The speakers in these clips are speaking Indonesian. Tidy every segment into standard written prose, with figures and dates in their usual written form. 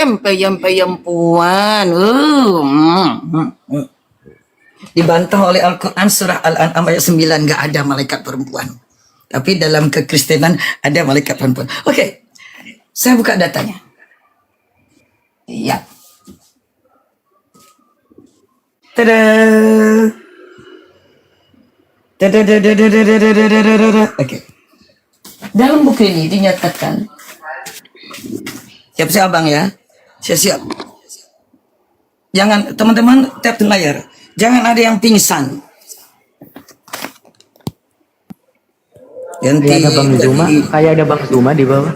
Perempuan. Dibantah oleh Al-Quran surah Al-An'am ayat 9, nggak ada malaikat perempuan. Tapi dalam kekristenan ada malaikat perempuan. Oke, saya buka datanya. Iya. Tada. Oke. Dalam buku ini dinyatakan, siap-siap abang ya, siap-siap. Jangan teman-teman tap di layar, jangan ada yang pingsan. Kayak ada Bang Zuma, kayak ada Bang Zuma di bawah.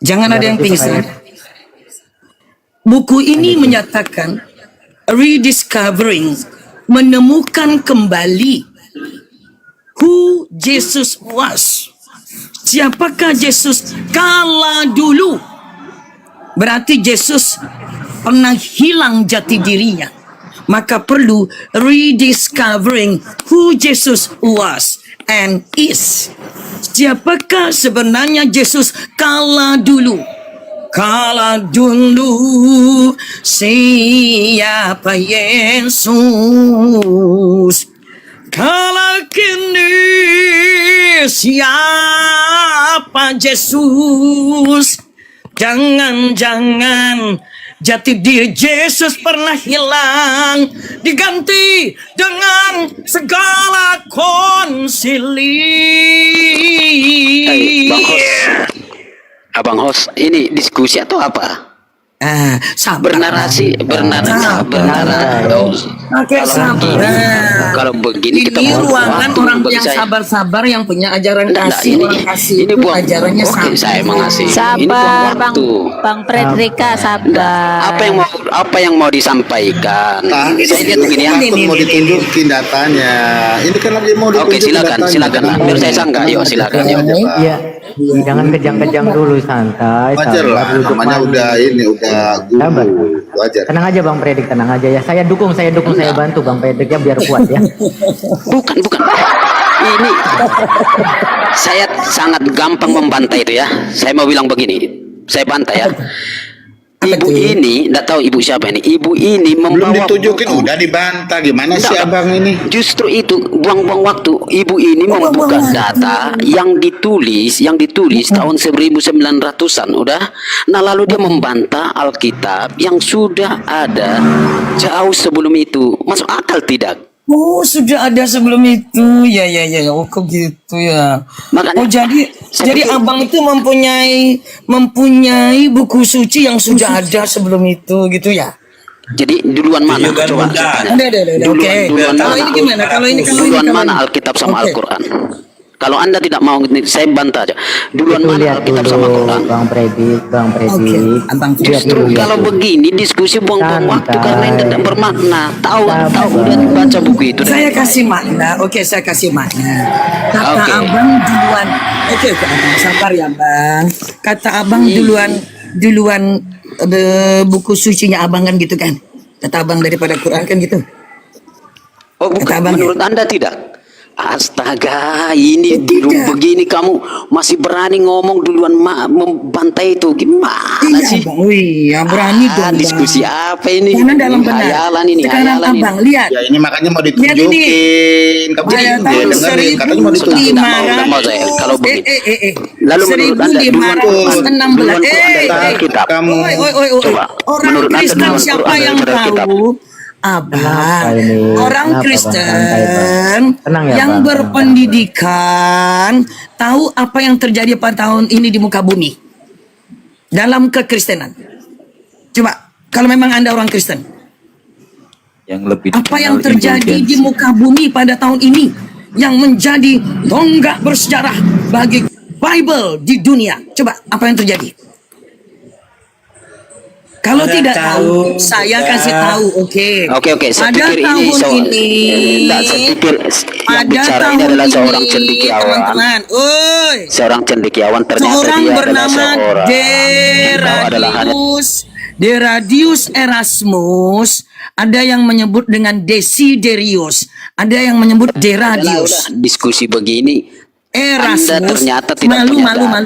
Jangan ada yang pingsan. Buku ini menyatakan rediscovering, menemukan kembali who Jesus was. Siapakah Yesus kala dulu? Berarti Yesus pernah hilang jati dirinya. Maka perlu rediscovering who Jesus was and is. Siapakah sebenarnya Yesus kala dulu? Kala dulu siapa Yesus? Kala kini siapa Yesus? Jangan-jangan jati diri Yesus pernah hilang, diganti dengan segala konsili. Hey, Bang Host. Abang Host, ini diskusi atau apa? Sabar. Bernarasi. Oke, sabar. Kalau begini kita ini mau ruangan waktu orang bagi yang saya. sabar-sabar, yang punya ajaran kasih. Ini, orang kasih ini itu buang, ajarannya oke, sabar. saya mengasih. Ini buang Sabar, waktu. Bang Fredrika, sabar. Apa yang mau disampaikan? Saya lihat begini ya. Ini, Mau ditunjukin datanya. Ini kan lagi mau Oke, ditunjukin silakan. datanya. Biar saya sangka. Yuk, silakan. Yuk. Iya, jangan kejang-kejang dulu, santai. Wajar lah, Sabar, duduk namanya manis. udah ini, udah Sabar. guru. Wajar. Tenang aja Bang Predik, tenang aja ya. Saya dukung, saya bantu Bang Predik ya biar kuat ya. Bukan. Ini saya sangat gampang membantai itu ya. Saya mau bilang begini. Saya bantai ya. Ibu ini, enggak tahu ibu siapa ini. Ibu ini Belum membawa ditunjukin, buku. udah dibantah. Gimana sih Enggak, abang ini? Justru itu buang-buang waktu. Ibu ini membuka data yang ditulis tahun 1900-an udah. Nah, lalu dia membantah Alkitab yang sudah ada jauh sebelum itu. Masuk akal tidak? Oh, sudah ada sebelum itu. Ya. Oh, kok gitu ya. Makanya, oh, jadi pikir- abang itu mempunyai buku suci yang sudah ada sebelum itu gitu ya. Jadi duluan mana? Coba saya tanya. Ada. Duluan, Oke. duluan Kalau mana? ini gimana? Duluan mana Alkitab sama Oke. Al-Quran? Kalau Anda tidak mau, saya bantah aja. Duluan Itu mana lihat Alkitab dulu sama Al-Quran? Bang Predik. Oke, Abang Lihat Justru dulu, lihat kalau dulu. begini diskusi buang-buang waktu Santai. karena yang tidak bermakna. Tahu Sabar. udah baca buku itu. Saya kasih makna. Oke, saya kasih makna. Kata Oke. abang duluan. Oke, abang sabar ya bang. Kata abang duluan buku sucinya abang kan gitu kan. Kata abang daripada Quran kan gitu. Oh, bukan. Kata abang Menurut Anda tidak? Astaga, ini belum Tidak. begini kamu masih berani ngomong duluan membantai itu. Gimana sih? Bang. Wih, ya berani dong. Bang. Diskusi apa ini? Karena dalam Ini benar. hayalan ini, Sekarang hayalan abang ini. lihat. Ya ini makanya mau Lihat ditunjukin. Kamu Ayat dia tahun dengerin, katanya mau ditunjukin. Tidak mau saya. Kalau begini. Lalu menurut Anda, duluan 1516. Anda Alkitab. Kamu Coba, Orang menurut Anda Kristen duluan siapa Quran yang daripada Alkitab? tahu? Abang, Kenapa ini? orang Kenapa, Bang? Kristen Santai, Bang. Tenang ya, yang Bang. berpendidikan tahu apa yang terjadi pada tahun ini di muka bumi dalam kekristenan. Coba, kalau memang Anda orang Kristen, yang lebih apa yang dikenal terjadi di indulgensi. muka bumi pada tahun ini yang menjadi tonggak bersejarah bagi Bible di dunia? Coba, apa yang terjadi? Kalau Nggak tidak tahu, tahu, saya udah. kasih tahu. Oke. Oke, saya Pada pikir tahun ini enggak, saya pikir yang pada bicara tahun ini adalah ini, seorang cendekiawan. teman-teman. Oi, Seorang cendekiawan ternyata seorang dia adalah bernama seorang yang tahu adalah hanya Deradius Erasmus. Ada yang menyebut dengan Desiderius, ada yang menyebut Udah Deradius. diskusi begini Erasmus Anda ternyata tidak malu. punya Kalau data.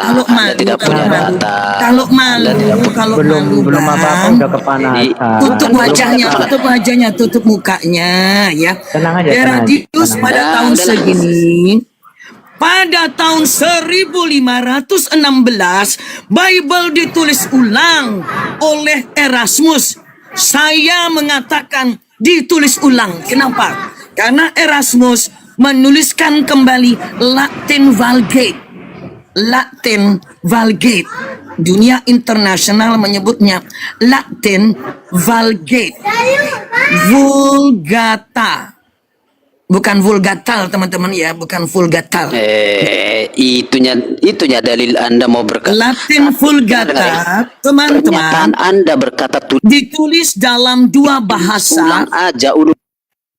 malu, Anda tidak kalau punya malu, data. kalau malu, Anda tidak- kalau belum malu, belum apa-apa Bang. udah kepanasan. Tutup Belum wajahnya, apa-apa. tutup wajahnya, tutup mukanya, ya. Tenang aja, Herodius tenang. pada Tenang. tahun Dah, segini, pada tahun 1516, Bible ditulis ulang oleh Erasmus. Saya mengatakan ditulis ulang. Kenapa? Karena Erasmus menuliskan kembali Latin Vulgate. Latin Vulgate. Dunia internasional menyebutnya Latin Vulgate. Vulgata. Bukan vulgatal, teman-teman ya, bukan vulgatal. Itunya dalil Anda mau berkata. Latin Vulgata, Pernyataan teman-teman, Anda berkata ditulis dalam dua bahasa. ulang aja udah.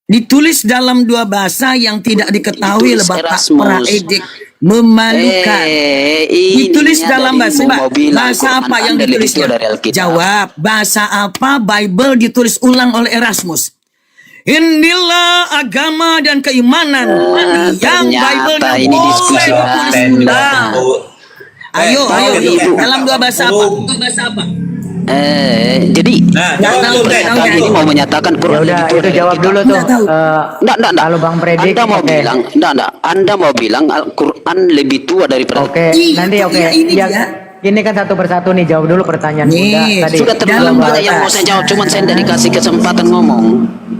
Ditulis dalam dua bahasa yang tidak diketahui oleh Ditulis Bapak Erasmus. Praedik. Memalukan. Ditulis Ininya dalam dari bahasa mau bilang bahasa Quran apa yang Anda lebih ditulisnya? tua dari Alkitab. Jawab, bahasa apa Bible ditulis ulang oleh Erasmus? Inilah agama dan keimanan yang Bible ternyata yang ini boleh diskusi ditulis ulang. Ayo, dua bahasa apa? Dua bahasa apa? Jadi Nggak tahu, ini mau menyatakan Ya Quran udah, lebih tua itu dari jawab Alkitab. dulu tuh. Nggak tahu. Nggak. Kalau Bang Predik, Anda mau oke. bilang, Anda mau bilang Al-Quran lebih tua daripada. Oke, Iya, nanti oke. iya, ini Ya, dia. ini kan satu persatu nih, jawab dulu pertanyaan Nih, Bunda tadi. Sudah terlalu Dalam banyak yang bahasa. mau saya jawab, cuman saya tidak dikasih kesempatan ngomong.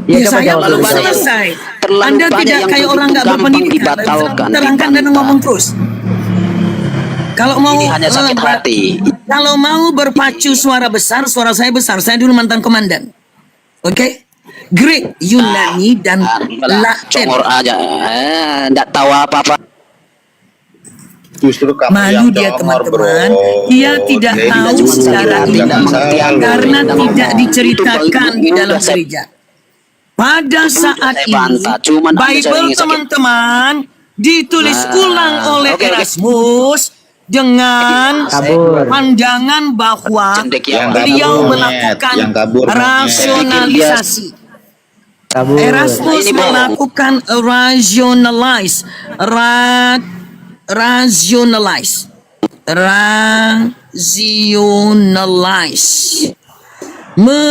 Ya, Ya, coba saya jawab belum dulu. banyak. selesai. Terlalu Anda banyak tidak yang kayak orang nggak gampang berpendidikan. dibatalkan, Terangkan dan dibantah. ngomong terus. Kalau mau Ini hanya sakit hati. Kalau mau berpacu suara besar, suara saya besar. Saya dulu mantan komandan. Oke? Greek, Yunani dan Latin. Congor aja, nggak tahu apa-apa. Justru kamu Malu yang dia, congor, teman-teman. bro. Dia tidak Dia tahu cuma sakit secara hati, ini tidak masalah. karena Tidak tidak ngomong. diceritakan Itu di dalam udah saya- gereja. Pada saat saya ini, bantah, cuman Anda Bible sering sakit. teman-teman ditulis Nah, ulang oleh oke. Erasmus dengan Kabur. pandangan bahwa Cendekiawan. beliau kabur, melakukan yang kabur, rasionalisasi. Kabur. Erasmus Ini bohong. melakukan rationalize,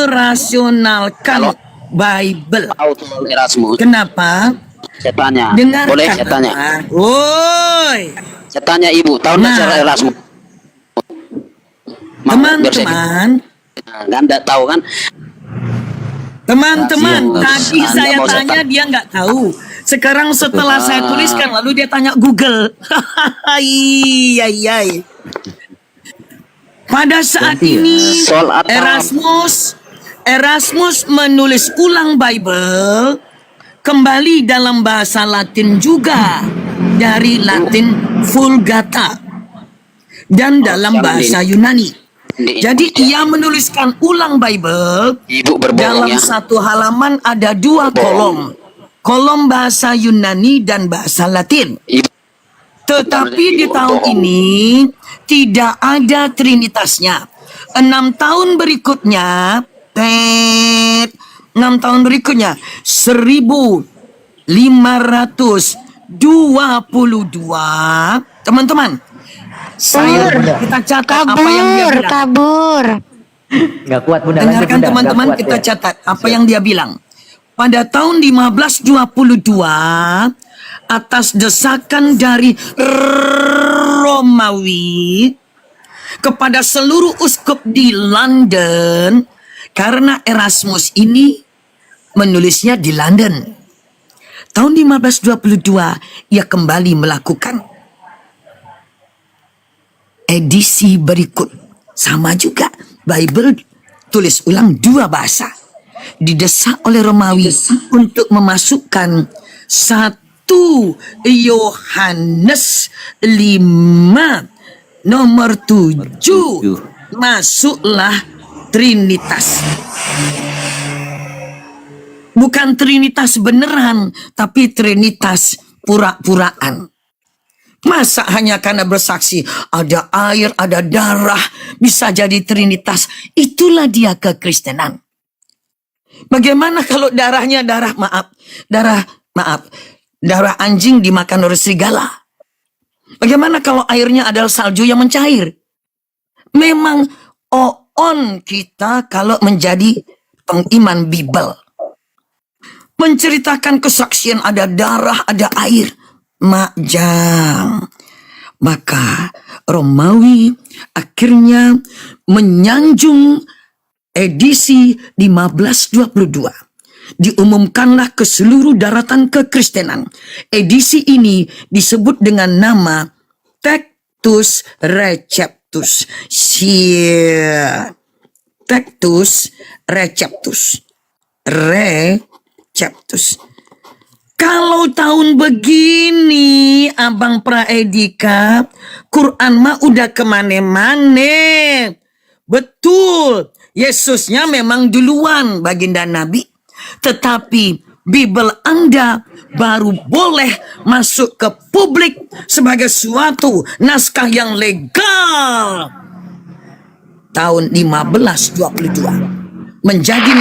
merasionalkan Kalau- Bible. Autor Erasmus. Kenapa? Saya tanya, Dengarkan. boleh saya tanya? teman. Woi, Saya tanya Ibu, tahu nggak Nah. cara Erasmus? Mau, biar saya- teman-teman, Nah, Anda tahu kan? teman-teman, Rahasia. tadi Anda saya mau saya tanya dia nggak tahu. Sekarang setelah saya tuliskan, lalu dia tanya Google. Iya. Pada saat ini, Soal atau- Erasmus menulis ulang Bible kembali dalam bahasa Latin juga, dari Latin Vulgata dan dalam jangan bahasa Yunani. Di- Jadi ia menuliskan ulang Bible. Ibu berbohong Dalam ya. satu halaman ada dua kolom. Kolom bahasa Yunani dan bahasa Latin. Ibu, Tetapi di Ibu tahun bohong. ini tidak ada trinitasnya. 6 tahun berikutnya, 1522, teman-teman, kita catat apa yang dia bilang. kabur. Nggak kuat Bunda. lanjut, Dengarkan Bunda. teman-teman, Nggak kuat, kita ya. catat apa yang dia bilang. Pada tahun 1522, atas desakan dari Romawi kepada seluruh uskup di London, karena Erasmus ini menulisnya di London. Tahun 1522, ia kembali melakukan edisi berikut. Sama juga, Bible tulis ulang dua bahasa. Didesak oleh Romawi untuk memasukkan 1 Yohanes 5 nomor 7. Masuklah Trinitas. Bukan Trinitas beneran, tapi Trinitas pura-puraan. Masa hanya karena bersaksi ada air, ada darah, bisa jadi Trinitas. Itulah dia kekristenan. Bagaimana kalau darah anjing dimakan oleh serigala? Bagaimana kalau airnya adalah salju yang mencair? Memang on kita kalau menjadi pengiman Bible. Menceritakan kesaksian ada darah, ada air. Majang. Maka Romawi akhirnya menyanjung edisi 1522. Diumumkanlah ke seluruh daratan kekristenan. Edisi ini disebut dengan nama Tectus Receptus. Tectus Receptus. Kalau tahun begini, Abang Praedika, Quran mah udah kemana-mana. Betul, Yesusnya memang duluan baginda Nabi. Tetapi Bible Anda baru boleh masuk ke publik sebagai suatu naskah yang legal. Tahun 1522. Menjadi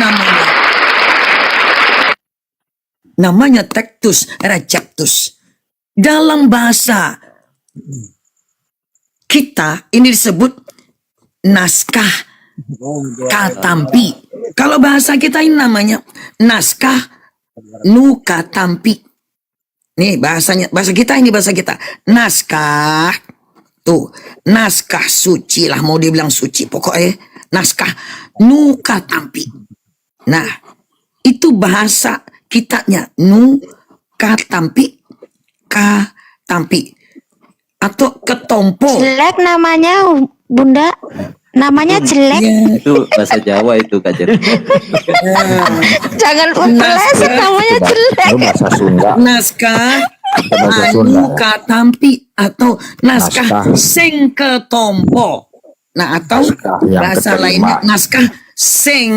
namanya Tectus Receptus. Dalam bahasa kita ini disebut naskah katampi. Kalau bahasa kita ini namanya naskah nukatampi. Nih bahasa kita. Naskah tuh, naskah suci lah, mau dibilang suci, pokoknya naskah nukatampi. Nah, itu bahasa kitanya nukatampi, katampi atau ketompo. Jelek namanya, Bunda. Namanya jelek. Itu bahasa Jawa itu Kak Jer. Jangan meleset, namanya jelek. Itu bahasa Sunda. Naskah Bahasa Sunda. katampi atau naskah sing ketompo. Nah, atau Naskah yang bahasa keterima. lainnya naskah sing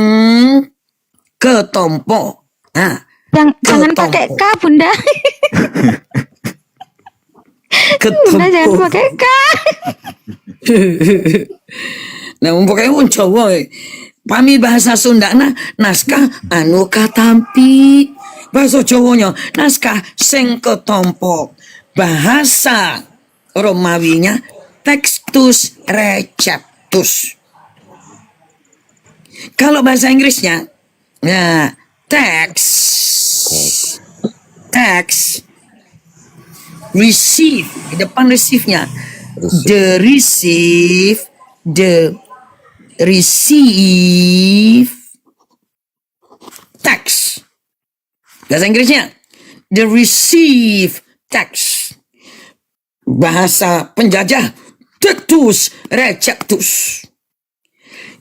ketompo. Nah, Jangan ketompo. pakai K, Bunda. Bunda jangan Ketompo. pakai K. Nah, pokoknya Jawa. Pami bahasa Sunda naskah anu katampi. Bahasa Jawanya naskah sing ketompo. Bahasa Romawinya Textus Receptus. Kalau bahasa Inggrisnya, nah, text, receive, di depan receive-nya, the receive text. Bahasa Inggrisnya, the receive text. Bahasa penjajah, Tectus Receptus.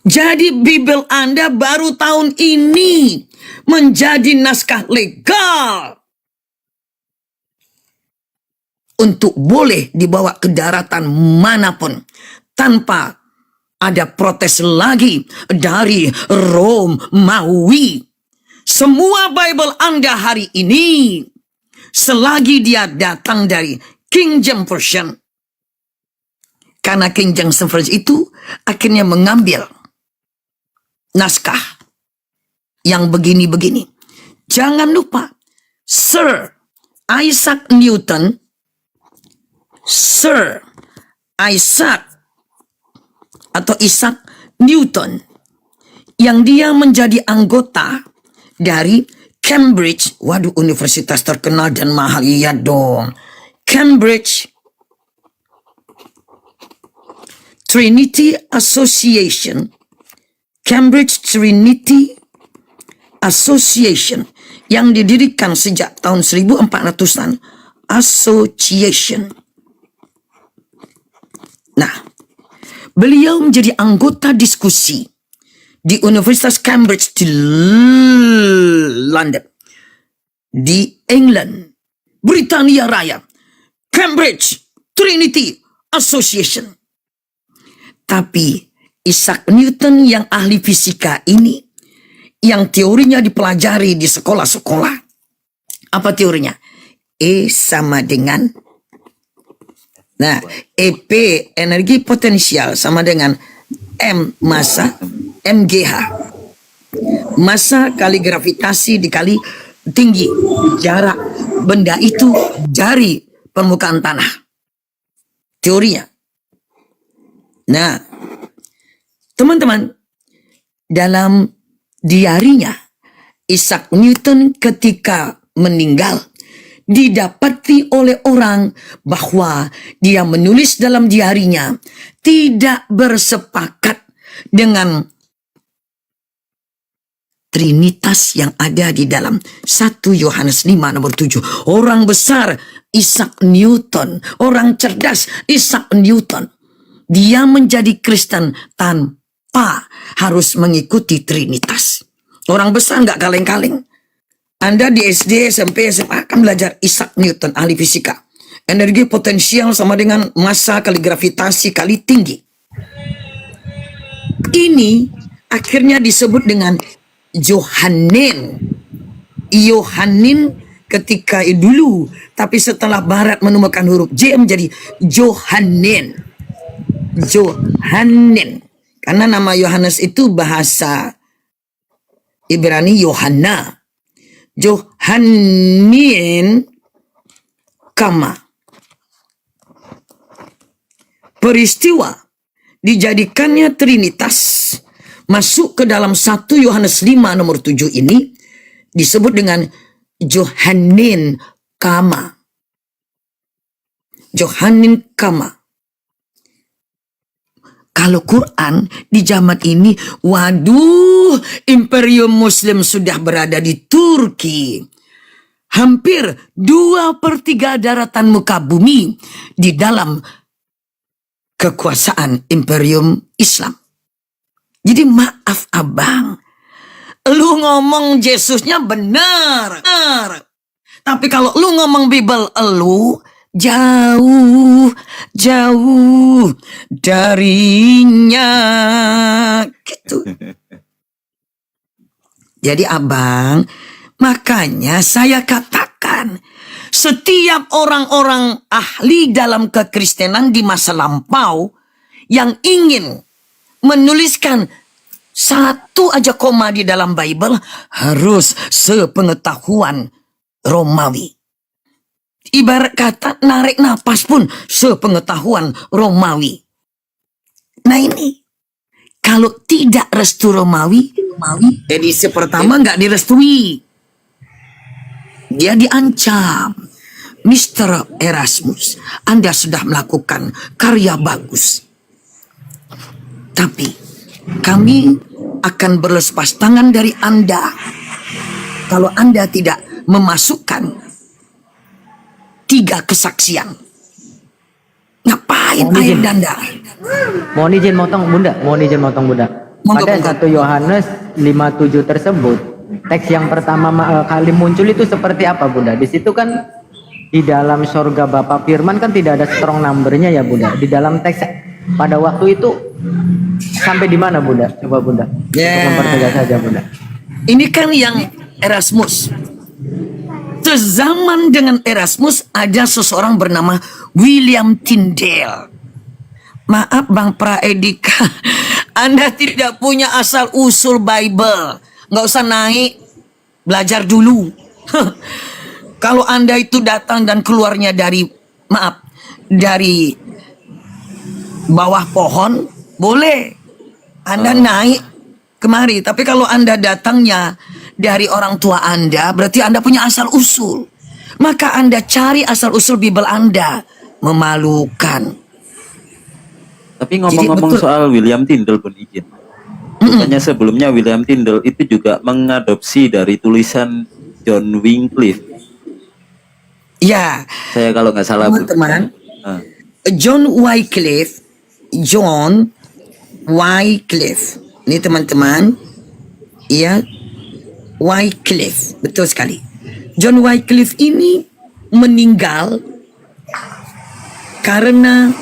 Jadi Bible Anda baru tahun ini menjadi naskah legal untuk boleh dibawa ke daratan manapun tanpa ada protes lagi dari Romawi. Semua Bible Anda hari ini, selagi dia datang dari King James Version, karena King James Version itu akhirnya mengambil naskah yang begini-begini. Jangan lupa, Sir Isaac Newton atau Isaac Newton, yang dia menjadi anggota dari Cambridge, waduh, universitas terkenal dan mahal, iya dong, Cambridge Trinity Association, Cambridge Trinity Association, yang didirikan sejak tahun 1400-an, Association. Nah, beliau menjadi anggota diskusi di Universitas Cambridge di London, di England, Britania Raya, Cambridge Trinity Association. Tapi Isaac Newton yang ahli fisika ini, yang teorinya dipelajari di sekolah-sekolah, apa teorinya? E sama dengan, nah, EP energi potensial sama dengan M massa MGH. Massa kali gravitasi dikali tinggi jarak benda itu dari permukaan tanah. teorinya. Nah, teman-teman, dalam diarinya, Isaac Newton ketika meninggal, didapati oleh orang bahwa dia menulis dalam diarinya tidak bersepakat dengan Trinitas yang ada di dalam 1 Yohanes 5 nomor 7. Orang besar Isaac Newton, orang cerdas Isaac Newton, dia menjadi Kristen tanpa harus mengikuti Trinitas. Orang besar nggak kaleng-kaleng. Anda di SD, SMP, SMA akan belajar Isaac Newton, ahli fisika. Energi potensial sama dengan massa kali gravitasi kali tinggi. Ini akhirnya disebut dengan Johannine. Yohanin ketika dulu, tapi setelah Barat menemukan huruf J menjadi Johannine. Johannine. Karena nama Yohanes itu bahasa Ibrani Yohanna. Johannine Kama. Peristiwa dijadikannya Trinitas masuk ke dalam 1 Yohanes 5 nomor 7 ini disebut dengan Johannine Kama. Johannine Kama. Kalau Quran di zaman ini, waduh, Imperium Muslim sudah berada di Turki. Hampir 2/3 daratan muka bumi di dalam kekuasaan Imperium Islam. Jadi maaf abang, lu ngomong Yesusnya benar. Tapi kalau lu ngomong Bible, lu jauh darinya. Gitu. Jadi abang, makanya saya katakan, setiap orang-orang ahli dalam kekristenan di masa lampau yang ingin menuliskan satu aja koma di dalam Bible harus sepengetahuan Romawi. Ibarat kata narik napas pun sepengetahuan Romawi. Nah ini, kalau tidak restu Romawi, edisi pertama nggak direstui. Dia diancam. Mr. Erasmus, Anda sudah melakukan karya bagus. Tapi kami akan berlepas tangan dari Anda kalau Anda tidak memasukkan 3 kesaksian. Ngapain air dan darah? Mohon izin motong Bunda. Monggo, Pada monggo. 1 Yohanes 5:7 tersebut, teks yang pertama kali muncul itu seperti apa Bunda? Di situ kan di dalam sorga Bapa Firman kan tidak ada strong numbernya ya Bunda. Di dalam teks pada waktu itu sampai di mana Bunda? Coba Bunda. Ya. Untuk mempertegas saja Bunda. Ini kan yang Erasmus. Sezaman dengan Erasmus ada seseorang bernama William Tyndale. Maaf Bang Praedika, Anda tidak punya asal usul Bible. Nggak usah naik, belajar dulu. Kalau Anda itu datang dan keluarnya dari bawah pohon, boleh Anda naik kemari. Tapi kalau Anda datangnya dari orang tua Anda, berarti Anda punya asal usul. Maka Anda cari asal usul Bible Anda. Memalukan. Tapi ngomong-ngomong betul. soal William Tyndale pun izin. Bukannya sebelumnya William Tyndale itu juga mengadopsi dari tulisan John Wycliffe. Ya, Saya kalau nggak salah Bu. teman-teman, Ah. John Wycliffe. Ini teman-teman, ya, Wycliffe, betul sekali. John Wycliffe ini meninggal karena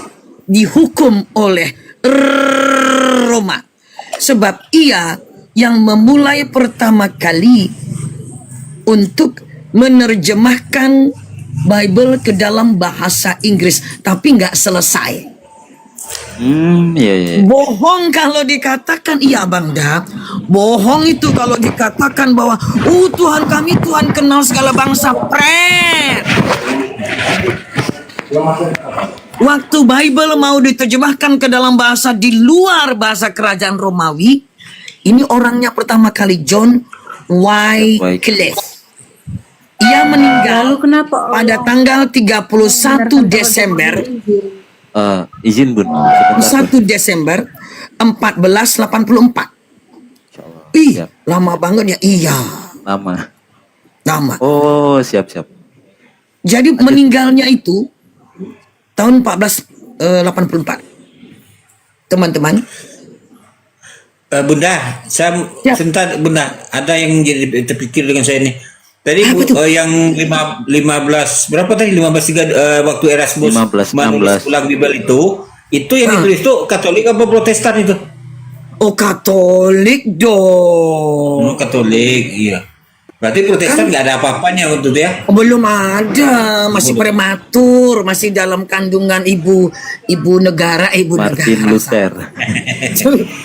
dihukum oleh Roma. Sebab ia yang memulai pertama kali untuk menerjemahkan Bible ke dalam bahasa Inggris, tapi nggak selesai. Iya. Bohong kalau dikatakan, iya Bang Da. Bohong itu kalau dikatakan bahwa Tuhan kami Tuhan kenal segala bangsa. Pret. Waktu Bible mau diterjemahkan ke dalam bahasa di luar bahasa kerajaan Romawi, ini orangnya pertama kali John Wycliffe. Ia meninggal pada tanggal 31 Desember Izin Bun, sebentar, 1 Bun. Desember 1484. Ih, Siap. lama banget ya. Iya, Lama. lama. Oh, siap. Jadi meninggalnya itu tahun 1484. Teman-teman, Bunda, saya Ya. sebentar Bunda, ada yang jadi terpikir dengan saya nih. Tadi Apa tuh? yang 15 berapa tadi 15 waktu Erasmus 15, menulis 16. ulang Bible itu yang Ah. ditulis itu Katolik apa Protestan itu? oh Katolik dong. Katolik, iya. Berarti Protestan nggak ada apa-apanya untuk itu ya? Oh, belum ada, masih prematur, masih dalam kandungan ibu negara. Martin Luther.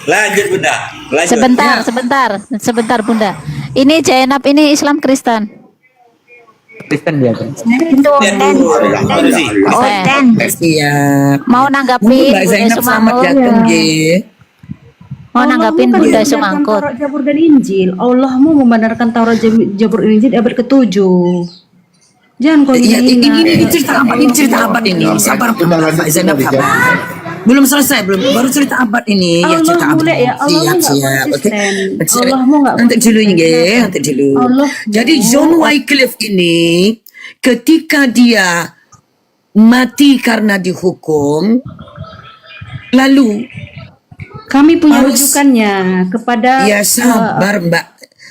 Lanjut Bunda, lanjut. Sebentar Bunda. Ini Zainab ini Islam Kristen. Kristen dia kan. Lihat dulu, ada sih. Oh, dan Siap. mau Mungkin nanggapin Mbak Bunda Zainab selamat Sumangkut. datang, Ge. Mau nanggapin Allahmu kan Bunda membenarkan Sumangkut. Taurat, Jabur dan Injil. Allahmu membenarkan Taurat, Jabur dan Injil abad ke-7. Jangan kau Iya, hina. ini cerita abad, ini cerita abad ini. Sabar, Mbak Zainab, sabar. Belum selesai, baru cerita abad ini. Ya, Allah cerita abad. mulai ya, Allah nggak Siap. Oke. konsisten. Allahmu nggak Nanti dulu konsisten. Ge, nanti dulu. Allah. Jadi John Wycliffe ini ketika dia mati karena dihukum, lalu Kami punya Harus- rujukannya kepada ya sabar Mbak,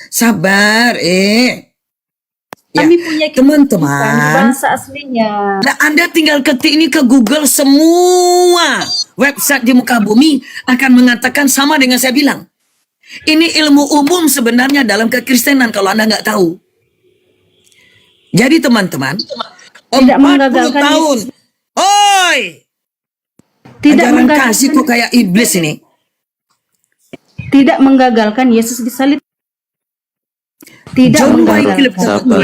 sabar ya, kami punya teman-teman. bahasa aslinya. Nah, Anda tinggal ketik ini ke Google, semua website di muka bumi akan mengatakan sama dengan saya bilang. Ini ilmu umum sebenarnya dalam kekristenan kalau Anda nggak tahu. Jadi teman-teman, Tidak 40 menggagalkan tahun. Oi, Tidak ajaran menggagalkan, kasih kok kayak iblis ini. tidak menggagalkan Yesus disalib. Tidak John Wycliffe, menggagalkan. Sabar,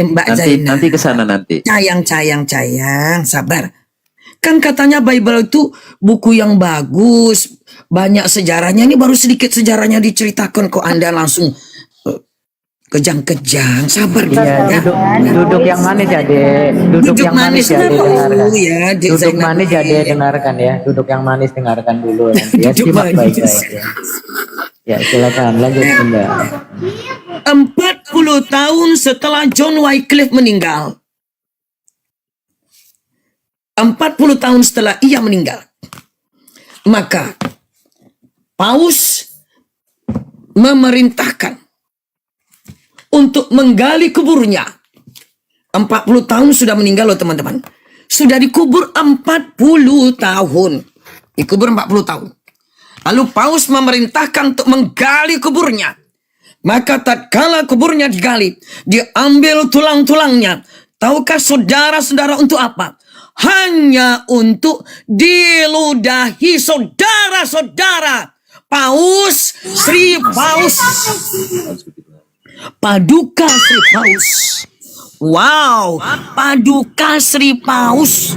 Mbak nanti Zainab. nanti ke sana nanti. Sayang, sabar. Kan katanya Bible itu buku yang bagus, banyak sejarahnya. Ini baru sedikit sejarahnya diceritakan kok Anda langsung kejang-kejang. Sabar Iya, duduk yang manis ya, Dek. Duduk yang manis ya, kenapa? dengarkan. Oh, ya, Dek Duduk Zainab. manis ya, Dek, dengarkan ya. Duduk yang manis dengarkan dulu nanti ya. Duduk Simak manis. baik-baik ya. Ya, silakan lanjut Bunda. 40 tahun setelah John Wycliffe meninggal. 40 tahun setelah ia meninggal. Maka Paus memerintahkan untuk menggali kuburnya. 40 tahun sudah meninggal loh teman-teman. Sudah dikubur 40 tahun. Dikubur 40 tahun. Lalu Paus memerintahkan untuk menggali kuburnya. Maka tatkala kuburnya digali, diambil tulang-tulangnya. Tahukah saudara-saudara untuk apa? Hanya untuk diludahi saudara-saudara. Paus, Sri Paus. Paduka Sri Paus. Wow, Paduka Sri Paus.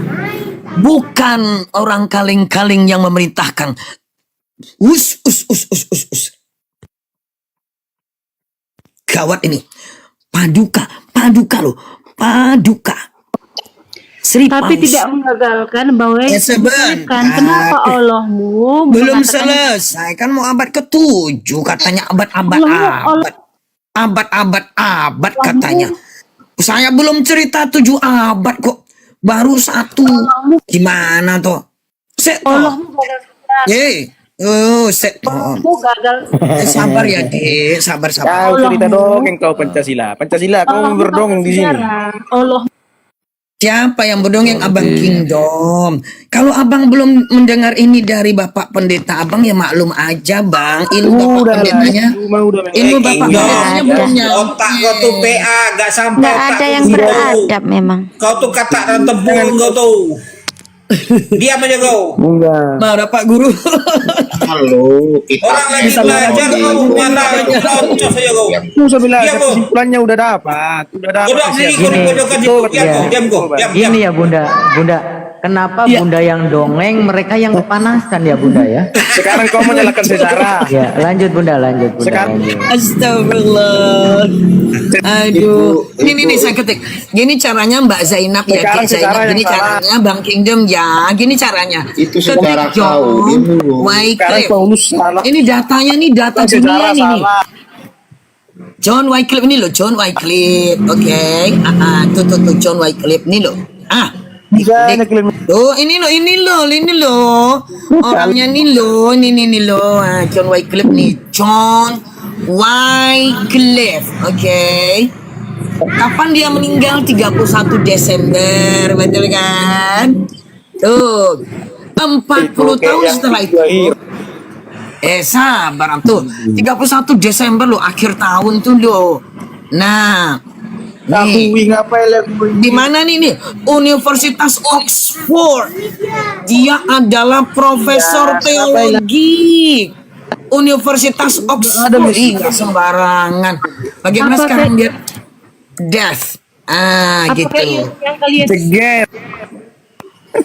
Bukan orang kaleng-kaleng yang memerintahkan. Us. Gawat ini. Paduka loh. Paduka. Sri Tapi Paus. tidak menggagalkan bahwa Ya, Yesus sebentar. disalibkan. Kenapa Allahmu Belum mengatakan selesai. Kan mau abad ke-7. Katanya abad katanya. Saya belum cerita 7 abad kok. Baru 1. Gimana toh? Set toh. Allahmu gagal? Set toh. Allahmu gagal. Sabar ya, Dek. Sabar. Kau cerita dongeng kau Pancasila. Pancasila kau berdongeng di sini. Allah Siapa yang berdongeng? Abang Kingdom. Kalau abang belum mendengar ini dari Bapak Pendeta, abang ya maklum aja, Bang. Ilmu Bapak Pendetanya. Ilmu Bapak Pendetanya belum nyampe. Otak kau tuh PA gak sampai Nggak otak ada kau yang tuh. beradab memang. Kau tuh kata dan tebul kau tuh. Diam aja kau. Marah Pak Guru. Halo, kita Orang lagi belajar kau mata cos aja kau. Musa bilang Diam kau. kesimpulannya udah dapat. Udah sini kau dipojokan situ. Diam kau, diam kau. Diam, diam. Ini ya Bunda, kenapa Bunda yang dongeng, mereka yang kepanasan ya Bunda ya? Sekarang kau menyalahkan sejarah. Ya, lanjut Bunda, lanjut Bunda. Sekarang- lanjut. Astagfirullah. Aduh. Ini saya ketik. Gini caranya Mbak Zainab ya. Sekarang Zainab. sejarah yang Gini salah. caranya Bang Kingdom ya. Gini caranya. Itu Ketik sejarah kau, John dulu. Sekarang Wycliffe. Paulus salah. Ini datanya nih data dunia Sejarah nih. salah. John Wycliffe ini loh, John Wycliffe. Oke. Tuh John Wycliffe nih loh. Bisa klaim. Tuh, ini loh. Orangnya nih loh, ini loh. John Wycliffe nih. John Wycliffe. Oke. Kapan dia meninggal? 31 Desember, betul kan? Tuh. 40 tahun setelah itu. Sabar tuh. 31 Desember loh, akhir tahun tuh loh. Nah, nih. Di mana nih? Universitas Oxford. Dia adalah profesor teologi. Universitas Oxford. Ih, nggak sembarangan. Bagaimana Apa sekarang dia? Death. Gitu. Apakah yang kalian Ceger.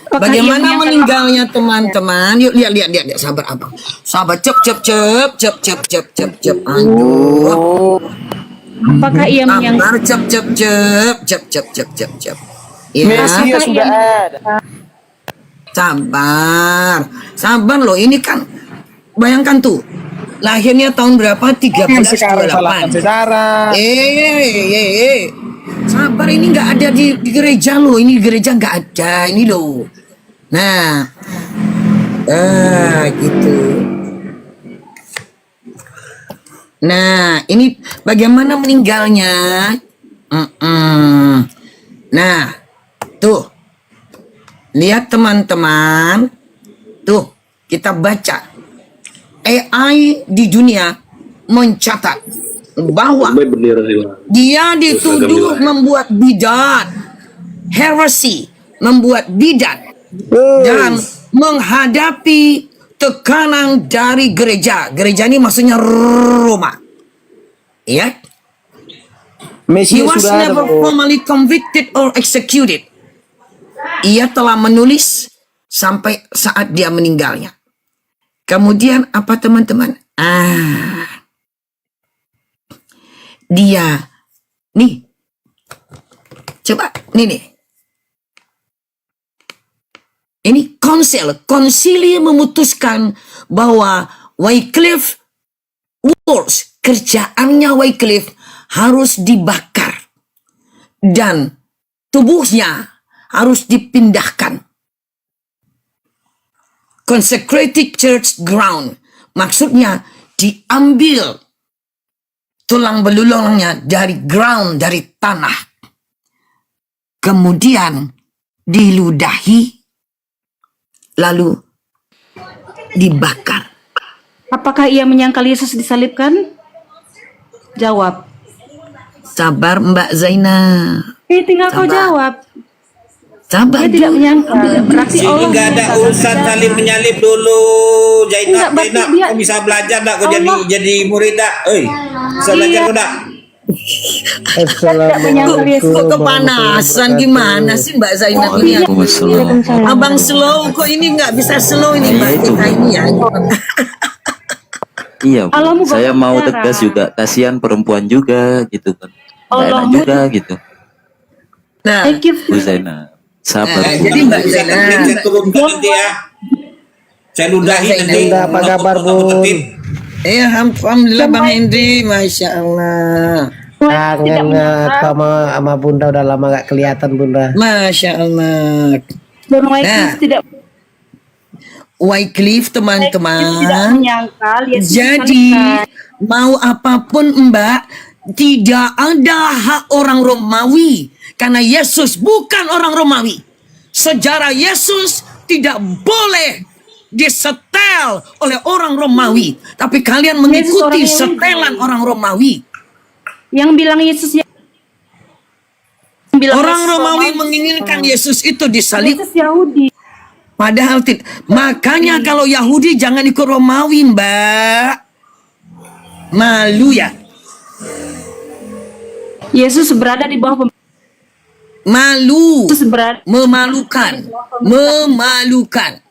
Bagaimana meninggalnya teman-teman? Yuk lihat. Sabar abang. Sabar cep. Aduh. apakah ia menyangkal Sabar cep. Ya. Mesias sudah ada. Sabar loh. Ini kan bayangkan tuh. Lahirnya tahun berapa? Sekarang salahkan 1328. sejarah. Sabar, ini nggak ada di gereja loh. Ini gereja nggak ada ini loh. Nah, gitu. Nah, ini bagaimana meninggalnya? Nah, tuh. Lihat teman-teman. Tuh, kita baca. AI di dunia mencatat bahwa dia dituduh membuat bidat, heresy, membuat bidat, dan menghadapi tekanan dari gereja. Gereja ini maksudnya Roma. Ya. He Mesias was sudah ada. never formally convicted or executed. Ia telah menulis sampai saat dia meninggalnya. Kemudian apa teman-teman? Dia nih. Coba nih. Ini konsili memutuskan bahwa Wycliffe Works, kerjaannya Wycliffe harus dibakar dan tubuhnya harus dipindahkan. Consecrated church ground, maksudnya diambil tulang belulangnya dari ground, dari tanah, kemudian diludahi, lalu dibakar. apakah ia menyangkal Yesus disalibkan? Jawab. Sabar Mbak Zainab. Tinggal kau Sabar. jawab. Sabar. Dia tidak menyangkal. Berarti Sini Allah nggak ada menyangkal. urusan salib menyalib dulu. Enggak, berarti Zainab, dia- kau bisa belajar tak? Kau Allah- jadi murid tak? Bisa belajar kau tak? Tidak menyangkal Yesus. Kok kepanasan gimana sih Mbak Zainab ini? Waalaikumsalam. Abang slow kok ini nggak bisa slow ini Mbak kita ini ya. Iya, Bu. Allahmu Saya gak mau bicara. tegas juga, kasihan perempuan juga gitu kan. Nggak enak Allahmu- juga gitu. Nah, Thank you. Bu Zainab, sabar. Bu. jadi Mbak Bisa Zainab. saya turunkan nanti ya. Saya ludahi Mbak nanti. Zainab, apa kabar, Bun? Alhamdulillah Bang Hendri, Masya Allah. Tidak menyangkal. sama Bunda udah lama gak kelihatan Bunda. Masya Allah. Dan Wycliffe Nah. tidak Wycliffe tidak teman-teman. menyangkal Yesus Jadi disalibkan. mau apapun Mbak, tidak ada hak orang Romawi. Karena Yesus bukan orang Romawi. Sejarah Yesus tidak boleh disetel oleh orang Romawi. Tapi kalian mengikuti Yesus orang Yahudi. setelan orang Romawi. Yang bilang Yesus Orang Romawi menginginkan Yesus itu disalib. Yesus Yahudi. Padahal makanya kalau Yahudi jangan ikut Romawi, Mbak. Malu ya. Yesus berada di bawah Malu. Yesus berada Memalukan. Memalukan.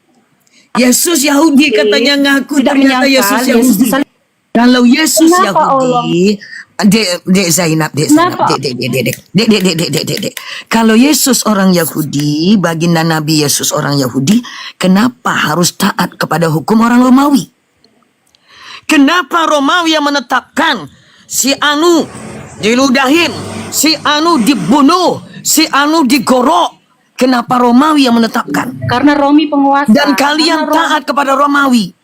Yesus Yahudi katanya ngaku tidak ternyata menyangka Yesus Yesus Yahudi. disalib. Kalau Yesus Kenapa Yahudi, Dek Zainab, Kenapa? Dek. Kalau Yesus orang Yahudi, baginda Nabi Yesus orang Yahudi, kenapa harus taat kepada hukum orang Romawi? Kenapa Romawi yang menetapkan si anu diludahin, si anu dibunuh, si anu digorok? Kenapa Romawi yang menetapkan? Karena Romi penguasa. Dan kalian taat kepada Romawi.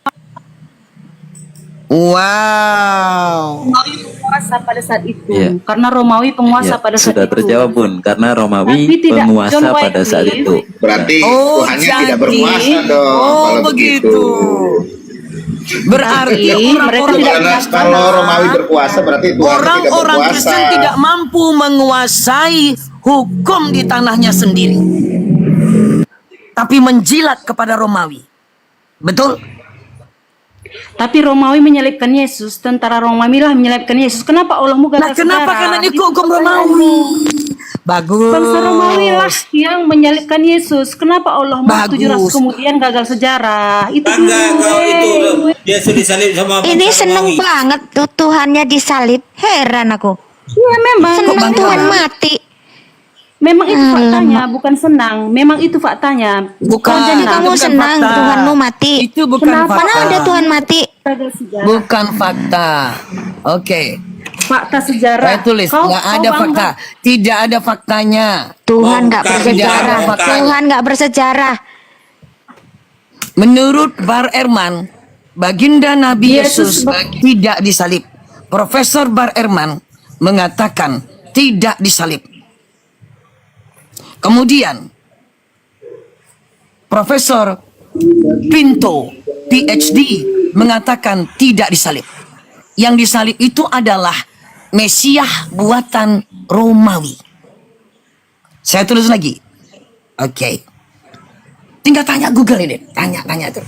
Wow. Romawi penguasa pada saat itu. Iya. Karena Romawi penguasa Ya, pada saat sudah itu. terjawab Bun, karena Tapi Romawi tidak, penguasa John pada saat Wesley. itu. Berarti Oh, Tuhannya jadi. tidak berkuasa dong. Oh, kalau begitu. Berarti Tapi mereka orang-orang tidak Karena kalau Romawi berkuasa berarti Tuhan tidak orang-orang berkuasa. Kristen tidak mampu menguasai hukum di tanahnya sendiri. Tapi menjilat kepada Romawi. Betul? Tapi Romawi menyalibkan Yesus. Tentara Romawi lah menyalibkan Yesus. Kenapa Allahmu gagal Nah, kenapa sejarah? kalian ikut Itu hukum pertanyaannya. Romawi? Bagus. Bangsa Romawi lah yang menyalibkan Yesus. Kenapa Allahmu Bagus. 700 kemudian gagal sejarah? Itu Bangga kau itu dulu. dia sudah disalib sama Ini bangsa seneng Romawi. banget tuh Tuhannya disalib. Heran aku. Ya memang. Seneng bangga? Tuhan mati. Memang itu faktanya, bukan senang. Memang itu faktanya. Bukan. Oh, jadi Itu kamu bukan senang fakta. Tuhanmu mati. Itu bukan Kenapa? Mana fakta. ada Tuhan mati? Gagal sejarah. Bukan fakta. Oke. Fakta sejarah. Saya tulis, nggak ada bangga. fakta. Tidak ada faktanya. Tuhan nggak Bukan, bersejarah. bukan. Tuhan nggak bersejarah. Menurut Bar Ehrman, baginda Nabi Yesus Yesus tidak disalib. Profesor Bar Ehrman mengatakan tidak disalib. Kemudian Profesor Pinto PhD mengatakan tidak disalib. Yang disalib itu adalah Mesias buatan Romawi. Saya tulis lagi. Oke. Tinggal tanya Google ini. Tanya tuh.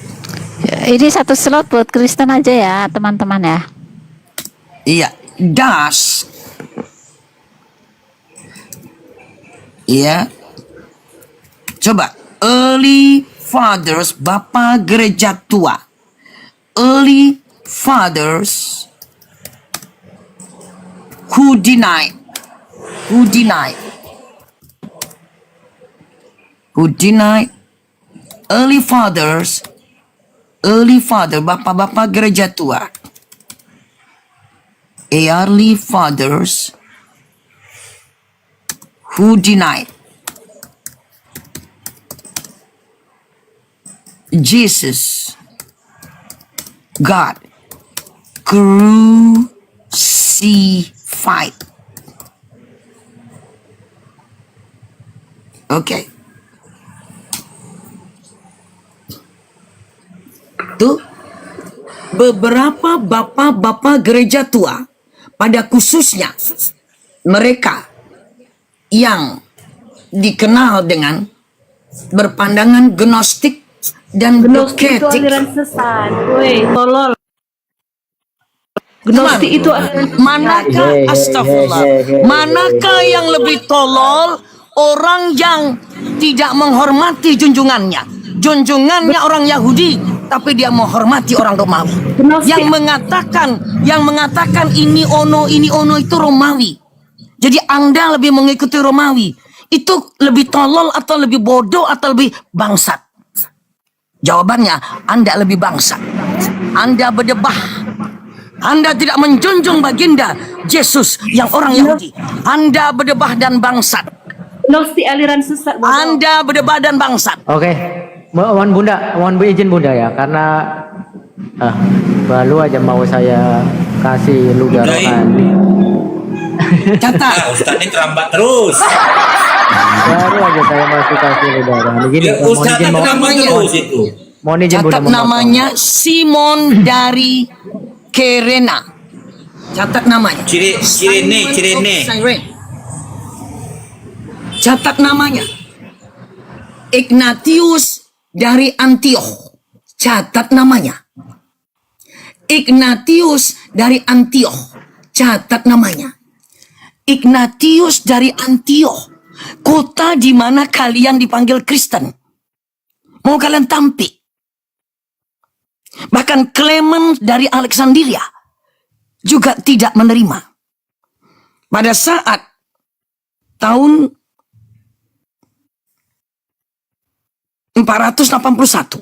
Ini satu slot buat Kristen aja ya, teman-teman ya. Iya. Das. Iya. Coba. Early Fathers, Bapak Gereja Tua. Early Fathers who denied early father bapak-bapak gereja tua, early fathers who denied Jesus God crucified. Oke. Tuh, beberapa bapak-bapak gereja tua, pada khususnya mereka yang dikenal dengan berpandangan gnostik dan Gnostik itu doketik. aliran sesat. Woi, tolol. Gnostik itu aliran sesat. Manakah astagfirullah? Manakah yang lebih tolol? Orang yang tidak menghormati junjungannya. Junjungannya orang Yahudi, tapi dia menghormati orang Romawi. Gnostik. Yang mengatakan ini ono itu Romawi. Jadi Anda lebih mengikuti Romawi. Itu lebih tolol atau lebih bodoh atau lebih bangsat? Jawabannya, Anda lebih bangsat. Anda berdebah. Anda tidak menjunjung baginda Yesus yang orang Yahudi. Anda berdebah dan bangsat. Gnostik aliran sesat. bodoh. Anda berdebah dan bangsat. Oke, mohon Bunda, mohon izin Bunda ya, karena baru aja mau saya kasih ludah Udah, rohani. Catat. Ustaz ini terlambat terus. Baru aja saya masih kasih ludah rohani. Gini, Ya, mohon Ustaz izin, kan terlambat terus itu. mohon izin Bunda. Catat memotong. namanya Simon dari Kerena. Catat namanya. Cirene. Simon of Cyrene. Catat namanya. Ignatius dari Antioch, catat namanya. Ignatius dari Antioch, catat namanya. Ignatius dari Antioch, kota di mana kalian dipanggil Kristen. Mau kalian tampik. Bahkan Clement dari Alexandria juga tidak menerima. Pada saat tahun 481,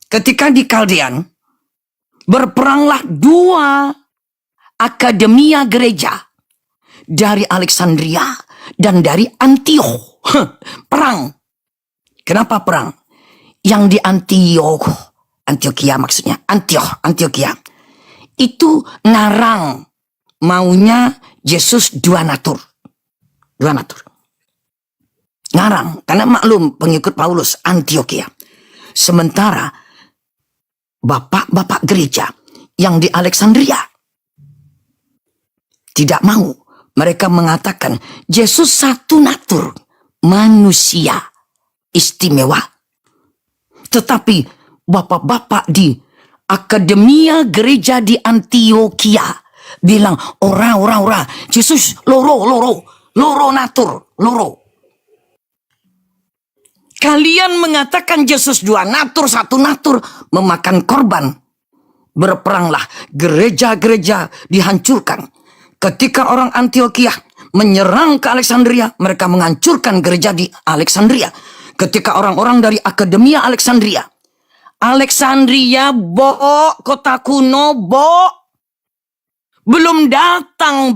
ketika di Kaldean, berperanglah dua akademia gereja dari Alexandria dan dari Antioch. Perang. Kenapa perang? Yang di Antioquia maksudnya. Antioquia. Itu narang maunya Yesus dua natur. Ngarang, karena maklum pengikut Paulus Antioquia. Sementara bapak-bapak gereja yang di Alexandria tidak mau. Mereka mengatakan Yesus satu natur, manusia istimewa. Tetapi bapak-bapak di akademia gereja di Antioquia bilang ora, Yesus loro natur. Kalian mengatakan Yesus dua natur, satu natur, memakan korban. Berperanglah, gereja-gereja dihancurkan. Ketika orang Antioquia menyerang ke Alexandria, mereka menghancurkan gereja di Alexandria. Ketika orang-orang dari Akademia Alexandria, kota kuno, belum datang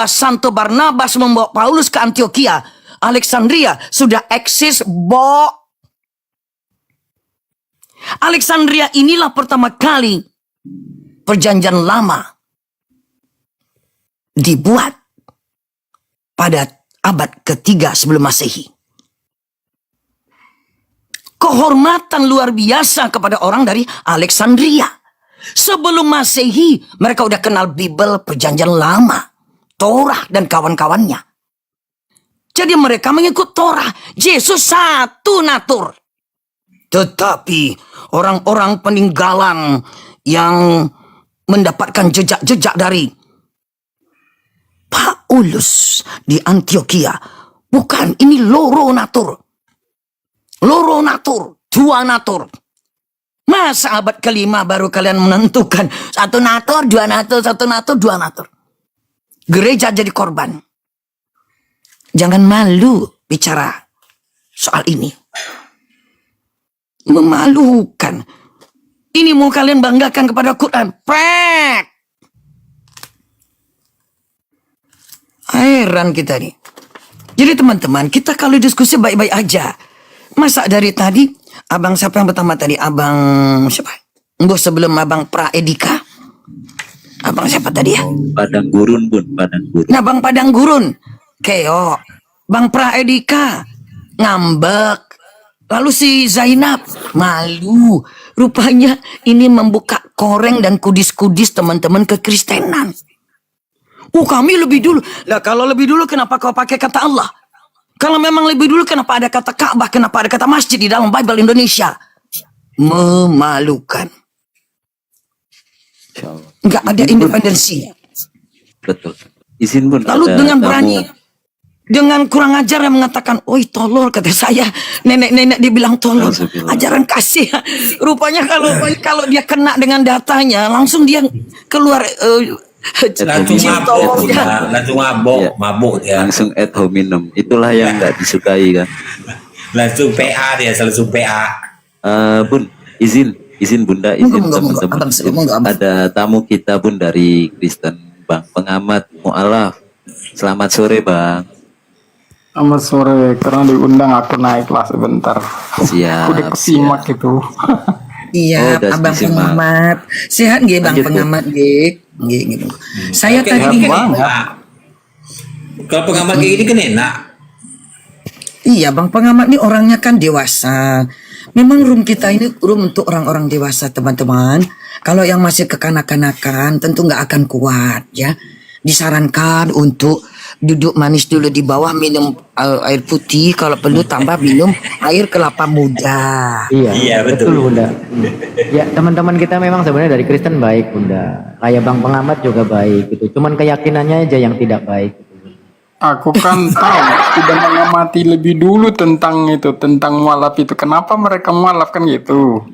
Santo Barnabas membawa Paulus ke Antioquia, Alexandria sudah eksis, Alexandria inilah pertama kali perjanjian lama dibuat pada abad ketiga sebelum Masehi. Kehormatan luar biasa kepada orang dari Alexandria. Sebelum Masehi, mereka udah kenal Bible perjanjian lama, Torah dan kawan-kawannya. Jadi mereka mengikut Torah. Yesus satu natur. Tetapi orang-orang peninggalan yang mendapatkan jejak-jejak dari Paulus di Antioquia, bukan, ini loro natur, dua natur. Masa abad kelima baru kalian menentukan satu natur, dua natur. Gereja jadi korban. Jangan malu bicara soal ini. Memalukan. Ini mau kalian banggakan kepada Quran. Prek. Heran kita nih. Jadi teman-teman, kita kalau diskusi baik-baik aja. Masa dari tadi, abang siapa yang pertama tadi? Abang siapa? Bos sebelum abang Praedika. Abang siapa tadi ya? Padang Gurun, Bun. Padang Gurun. Nah, Bang Padang Gurun. Keo. Bang Praedika. Ngambek. Lalu si Zainab. Malu. Rupanya ini membuka koreng dan kudis-kudis teman-teman kekristenan. Kami lebih dulu. Lah kalau lebih dulu kenapa kau pakai kata Allah? Kalau memang lebih dulu kenapa ada kata Ka'bah? Kenapa ada kata masjid di dalam Bible Indonesia? Memalukan. Nggak ada independensi. Betul. Izin, Bun. Lalu dengan berani, dengan kurang ajar yang mengatakan, oi tolol, kata saya. Nenek-nenek dibilang tolol. Ajaran kasih. Rupanya kalau dia kena dengan datanya, langsung dia keluar. Langsung mabuk ya. Langsung ad hominem. Itulah yang nggak disukai kan. Langsung PA dia, langsung PA. Bun, izin Bunda, teman-teman. Ada tamu kita, Bun, dari Kristen, Bang Pengamat Mu'alaf. Selamat sore, Bang. Selamat sore, karena diundang aku naiklah sebentar. Siap. Udah kesimak itu. Iya, Abang Pengamat. Sehat nggih Bang Pengamat nggih? Nggih. Saya tadi kalau pengamat kayak gini kan enak. Iya, Bang Pengamat ini orangnya kan dewasa. Memang room kita ini room untuk orang-orang dewasa, teman-teman. Kalau yang masih kekanak-kanakan tentu nggak akan kuat ya. disarankan untuk duduk manis dulu di bawah, minum air putih, kalau perlu tambah minum air kelapa muda. Iya, betul Bunda. Ya, teman-teman kita memang sebenarnya dari Kristen baik Bunda. Kayak Bang Pengamat juga baik gitu. Cuman keyakinannya aja yang tidak baik. Aku kan tahu, tidak mengamati lebih dulu tentang itu, tentang mualaf itu. Kenapa mereka mualaf kan gitu?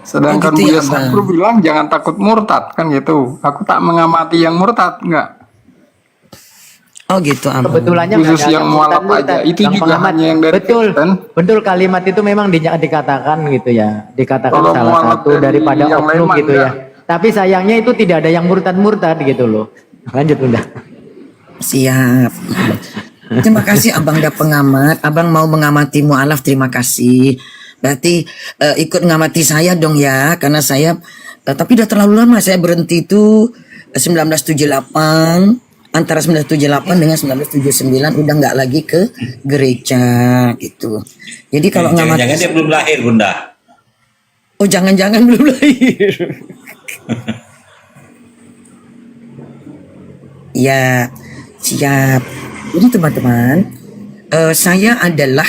Sedangkan Oh, gitu ya, Buya Sakru Bang. bilang jangan takut murtad kan gitu. Aku tak mengamati yang murtad enggak. Oh gitu, Abang. Kebetulannya nggak Khusus ada yang mualaf murtad, aja. Itu Bang juga Pengamat. hanya yang dari Betul, Kristen. betul kalimat itu memang dikatakan gitu ya. Dikatakan Kalau salah mualaf satu dari daripada yang lain oknum mah gitu ya. Tapi sayangnya itu tidak ada yang murtad-murtad gitu loh. Lanjut Bunda. Siap. Terima kasih Abang dah pengamat. Abang mau mengamati mualaf, terima kasih. Berarti ikut ngamati saya dong ya, karena saya tapi udah terlalu lama saya berhenti itu 1978, antara 1978 dengan 1979 udah nggak lagi ke gereja gitu. Jadi kalau ngamati, Jangan-jangan dia belum lahir, Bunda. oh jangan-jangan belum lahir. Ya, siap. Jadi teman-teman, saya adalah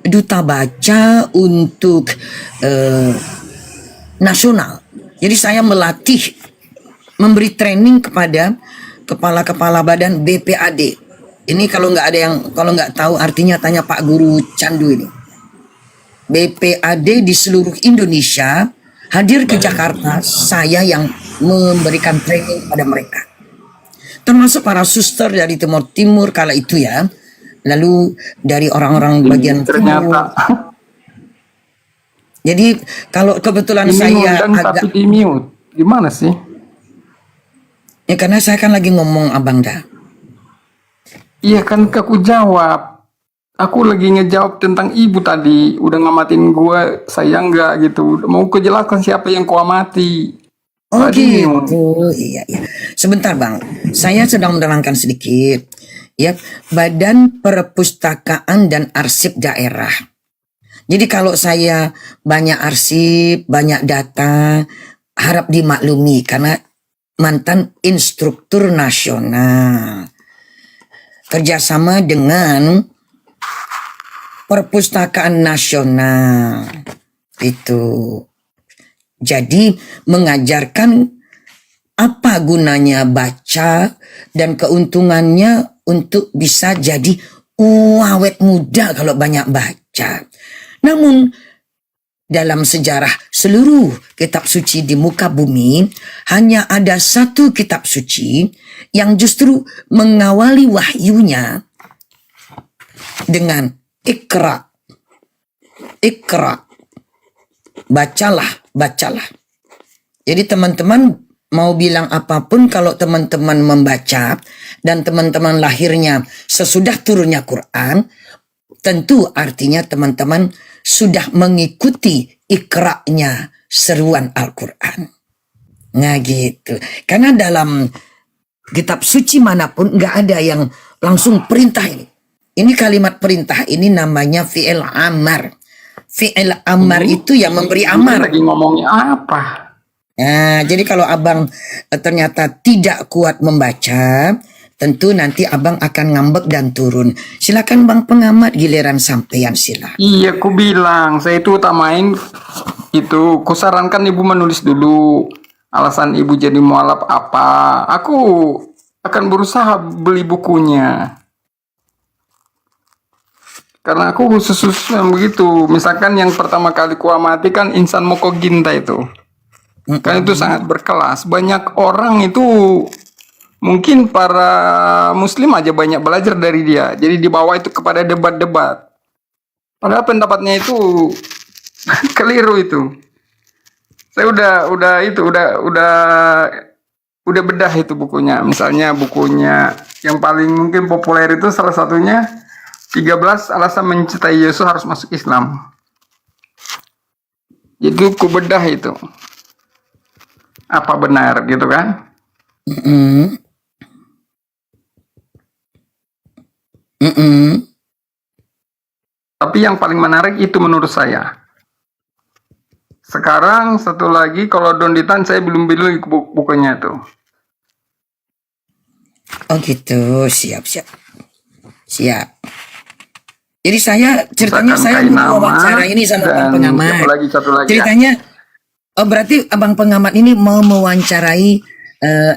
duta baca untuk nasional. Jadi saya melatih, memberi training kepada kepala-kepala badan BPAD. Ini kalau nggak tahu artinya tanya Pak Guru Candu ini. BPAD di seluruh Indonesia hadir ke Jakarta, saya yang memberikan training pada mereka. Termasuk para suster dari Timur Timur kala itu ya. Lalu dari orang-orang bagian Ternyata timur. Jadi kalau kebetulan ini saya ngundang agak, tapi di mute. Gimana sih? ya karena saya kan lagi ngomong Abang dah. Iya kan aku jawab. Aku lagi ngejawab tentang ibu tadi. Udah ngamatin gua, saya enggak gitu. Udah mau kejelaskan siapa yang ku amati. Oh Tadi gitu, iya. Sebentar Bang, saya sedang menerangkan sedikit. Ya, Badan Perpustakaan dan Arsip Daerah. Jadi kalau saya banyak arsip, banyak data, harap dimaklumi karena mantan instruktur nasional. Kerjasama dengan Perpustakaan Nasional. Itu. Jadi mengajarkan apa gunanya baca dan keuntungannya untuk bisa jadi awet muda kalau banyak baca. Namun dalam sejarah seluruh kitab suci di muka bumi hanya ada satu kitab suci yang justru mengawali wahyunya dengan Iqra. Iqra. Bacalah. Jadi teman-teman mau bilang apapun kalau teman-teman membaca dan teman-teman lahirnya sesudah turunnya Quran, tentu artinya teman-teman sudah mengikuti ikra'nya seruan Al-Quran. Nah gitu. Karena dalam kitab suci manapun nggak ada yang langsung perintah ini. Ini kalimat perintah ini namanya fi'il amar. Fi'il amar itu yang memberi amar. lagi ngomongnya apa? Nah, jadi kalau abang ternyata tidak kuat membaca, tentu nanti abang akan ngambek dan turun. Silakan Bang Pengamat, giliran sampean sila. Iya, ku bilang saya itu utamain itu. Kusarankan ibu menulis dulu alasan ibu jadi mualaf apa. Aku akan berusaha beli bukunya. Karena aku khusus yang begitu. Misalkan yang pertama kali ku amati kan Insan Moko Ginta itu. Kan itu sangat berkelas. Banyak orang itu, mungkin para muslim aja banyak belajar dari dia. Jadi dibawa itu kepada debat-debat. Padahal pendapatnya itu keliru itu. Saya udah bedah itu bukunya. Misalnya bukunya yang paling mungkin populer itu salah satunya 13 alasan mencintai Yesus harus masuk Islam. Jadi ku bedah itu. Apa benar gitu kan? Tapi yang paling menarik itu menurut saya. Sekarang satu lagi kalau Don Ditan saya belum beli bukunya tuh. Oh gitu, siap. Jadi saya ceritanya Misalkan saya kain mau nama wawancara ini sama dan Bang Pengamat. satu lagi ya. Ceritanya, oh berarti Abang Pengamat ini mau mewawancarai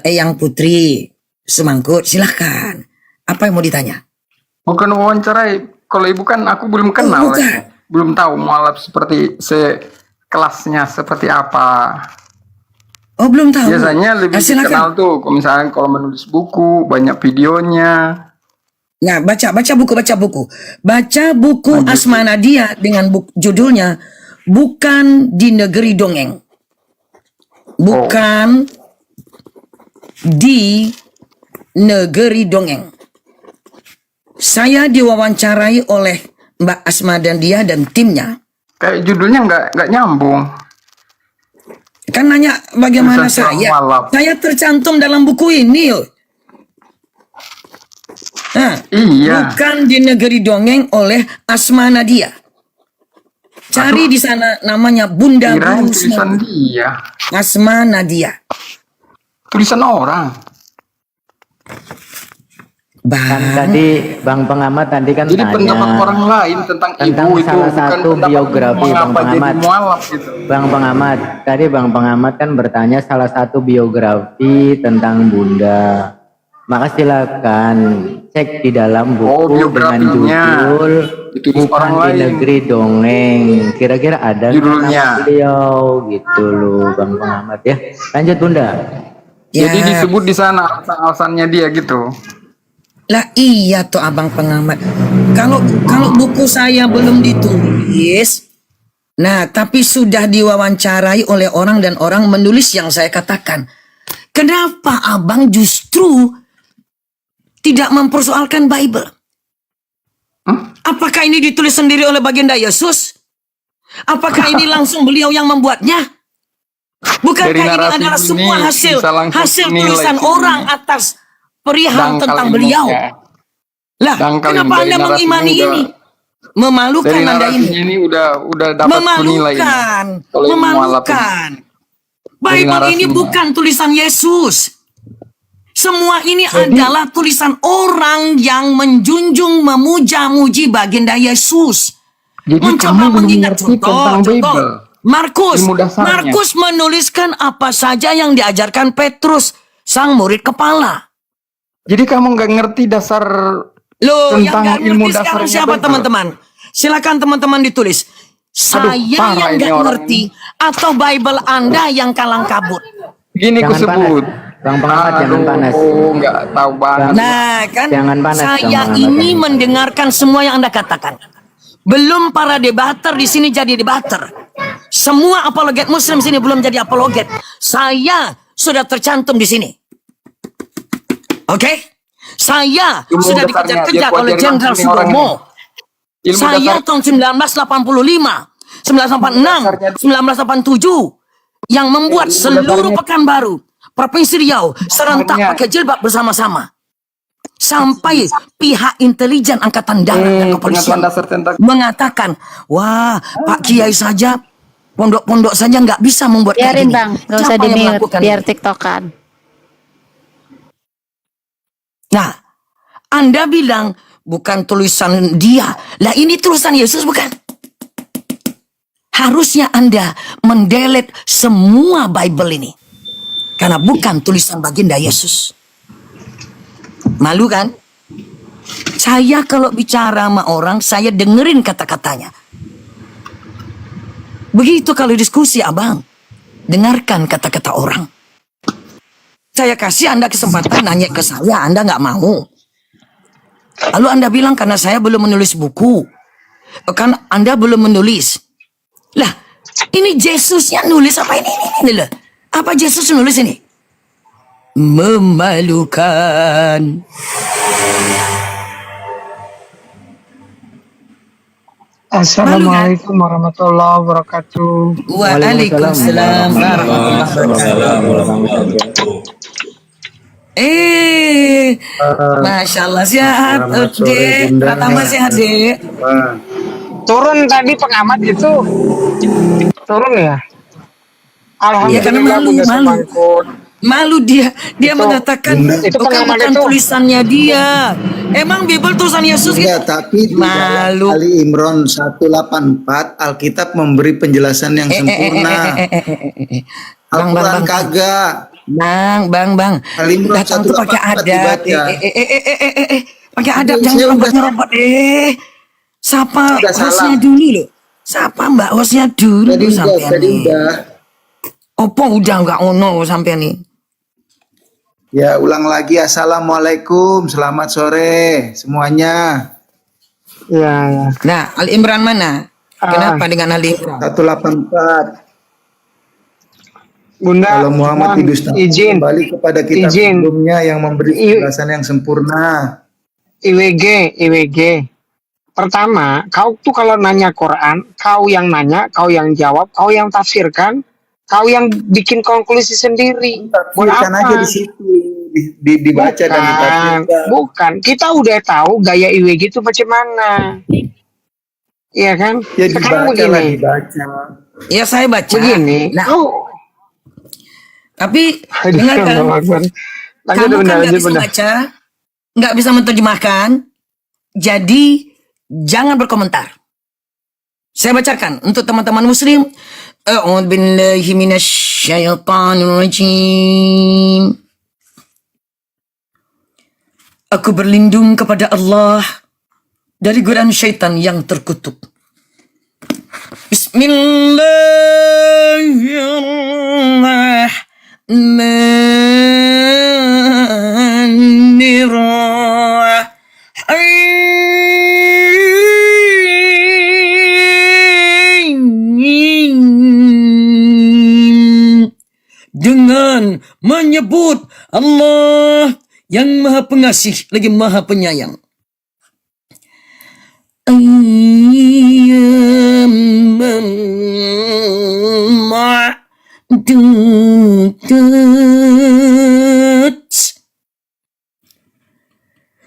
Eyang Putri Semangkut. Silahkan. Apa yang mau ditanya? Bukan wawancarai. Kalau ibu kan aku belum kenal, bukan. belum tahu mualaf seperti kelasnya seperti apa. Oh belum tahu. Biasanya lebih Silakan. dikenal tuh, kalau misalnya kalau menulis buku banyak videonya. Nah, baca buku. Baca buku Asma Nadia dengan judulnya Bukan di Negeri Dongeng. Bukan di Negeri Dongeng. Saya diwawancarai oleh Mbak Asma Nadia dan timnya. Kayak judulnya nggak nyambung. Kan nanya bagaimana Tulisan saya. mualaf. Saya tercantum dalam buku ini. Yo. Nah, Iya. Bukan di Negeri Dongeng oleh Asma Nadia. Cari di sana namanya Bunda Kirain Guru tulisan Semangkut. dia. Asma Nadia. Tulisan orang. Kan tadi Bang Pengamat tadi kan Jadi pendapat tanya orang lain tentang ibu itu salah bukan satu pendapat biografi Bang mengapa jadi Pengamat. mualaf gitu. Bang Pengamat, tadi Bang Pengamat kan bertanya salah satu biografi tentang Bunda. Maka silakan cek di dalam buku dengan biografinya. judul Ditulis Bukan orang di lain. Negeri Dongeng. Kira-kira ada nggak Judulnya. nama beliau gitu loh Bang Pengamat ya. Lanjut Bunda. Jadi disebut di sana alasan-alasannya dia gitu. Lah iya tuh Abang Pengamat. Kalau buku saya belum ditulis, nah tapi sudah diwawancarai oleh orang dan orang menulis yang saya katakan. Kenapa Abang justru tidak mempersoalkan Bible? Apakah ini ditulis sendiri oleh baginda Yesus? Apakah ini langsung beliau yang membuatnya? Bukankah Dari ini narasi adalah ini semua hasil bisa langsung nilai tulisan sendiri. orang atas perihal Dangkal tentang ilmunya. beliau? Lah, Dangkal kenapa dari Anda narasinya mengimani udah- ini? Memalukan Dari Anda ini. narasinya ini udah dapat penilai. Memalukan. Kalau ilmu mualaf Memalukan. Dari Bible ini narasinya. bukan tulisan Yesus. Semua ini adalah tulisan orang yang menjunjung, memuja-muji baginda Yesus. Jadi Mencoba kamu belum mengingat ngerti tentang Bible. Markus. Ilmu dasarnya. Markus menuliskan apa saja yang diajarkan Petrus, sang murid kepala. Jadi kamu nggak ngerti dasar Loh, yang tentang nggak ilmu ngerti sekarang dasarnya siapa Bible. teman-teman? Silakan teman-teman ditulis. Saya parah yang ini nggak orang ngerti atau Bible Anda yang kalang kabut. Gini ku Jangan sebut. Bang Pengamat jangan panas. Nggak tahu banget. Nah, kan Jangan panas, saya Bang Pengamat, ini jangan. mendengarkan semua yang Anda katakan. Belum para debater di sini jadi debater. Semua apologet Muslim sini belum jadi apologet. Saya sudah tercantum di sini. Oke? Saya Ilmu sudah dasarnya, dikejar-kejar dia oleh pelajari Jenderal langsung nih orang Sudomo. Ilmu Saya dasar tahun 1985, 1986, 1987 yang membuat seluruh Pekanbaru, Provinsi Riau serentak Dasarnya. pakai jilbab bersama-sama. Sampai pihak intelijen Angkatan Darat dan Kepolisian pengetahuan dasar tentang mengatakan, wah Pak Kiai saja, pondok-pondok saja nggak bisa membuat kayak Biarin gini. Bang, gak usah Siapa yang di-mute melakukan biar ini? tiktokan. Nah, Anda bilang bukan tulisan dia. Lah ini tulisan Yesus bukan? Harusnya Anda mendelete semua Bible ini. Karena bukan tulisan baginda Yesus. Malu kan? Saya kalau bicara sama orang, saya dengerin kata-katanya. Begitu kalau diskusi, Abang. Dengarkan kata-kata orang. Saya kasih Anda kesempatan nanya ke saya, Anda nggak mau. Lalu Anda bilang karena saya belum menulis buku. Kan Anda belum menulis. Lah, ini Yesusnya nulis apa ini loh. Apa Yesus nulis ini? Memalukan. Assalamualaikum warahmatullahi wabarakatuh. Waalaikumsalam warahmatullahi wabarakatuh. Masya Allah sehat, Dek. Pertama sehat, Dek. Turun tadi pengamat itu turun ya. Ya karena Alhamdulillah malu, Bunda malu. Semangkut. Malu dia mengatakan itu pengamat bukan itu. tulisannya dia. Emang Bible tulisan Yesus gitu? Enggak, tapi di dalam Malu. Ali Imran 184 Alkitab memberi penjelasan yang sempurna. Al-Quran kagak. Bang. Ali Imran Datang tuh pakai 184 adat. dibaca. Pakai adab, Saya jangan udah- nyerobot. Sapa Udah salah. hostnya dulu loh. Sapa mbak hostnya dulu Tadi sampean nih. udah. Opo udah nggak ono sampean nih. Ya, ulang lagi. Assalamualaikum, selamat sore semuanya. Ya. Nah, Ali Imran mana? Kenapa dengan Ali Imran? 184. Bunda, Kalau Muhammad mohon didustakan, izin, kembali kepada kitab izin. sebelumnya yang memberi penjelasan yang sempurna. IWG. Pertama, kau tuh kalau nanya Quran, kau yang nanya, kau yang jawab, kau yang tafsirkan, kau yang bikin konklusi sendiri. Buat Tafsirkan aja apa? di situ, dibaca dan ditafsirkan. Bukan. Kita udah tahu gaya IWG itu macam mana. Iya kan? Ya Sekarang dibaca lah, begini. dibaca. Ya saya baca. Begini. Nah, Oh. tapi Aduh, dengarkan. Allah Akbar. Lanjut, Kamu Bunda, kan nggak lanjut, bisa Bunda. baca, nggak bisa menerjemahkan, jadi jangan berkomentar. Saya bacakan untuk teman-teman muslim. A'udzu billahi minasyaitonir rajim. Aku berlindung kepada Allah dari godaan syaitan yang terkutuk. Bismillahirrahmanirrahim. Dengan menyebut Allah yang Maha Pengasih lagi Maha Penyayang. Ayyaman ma'dudat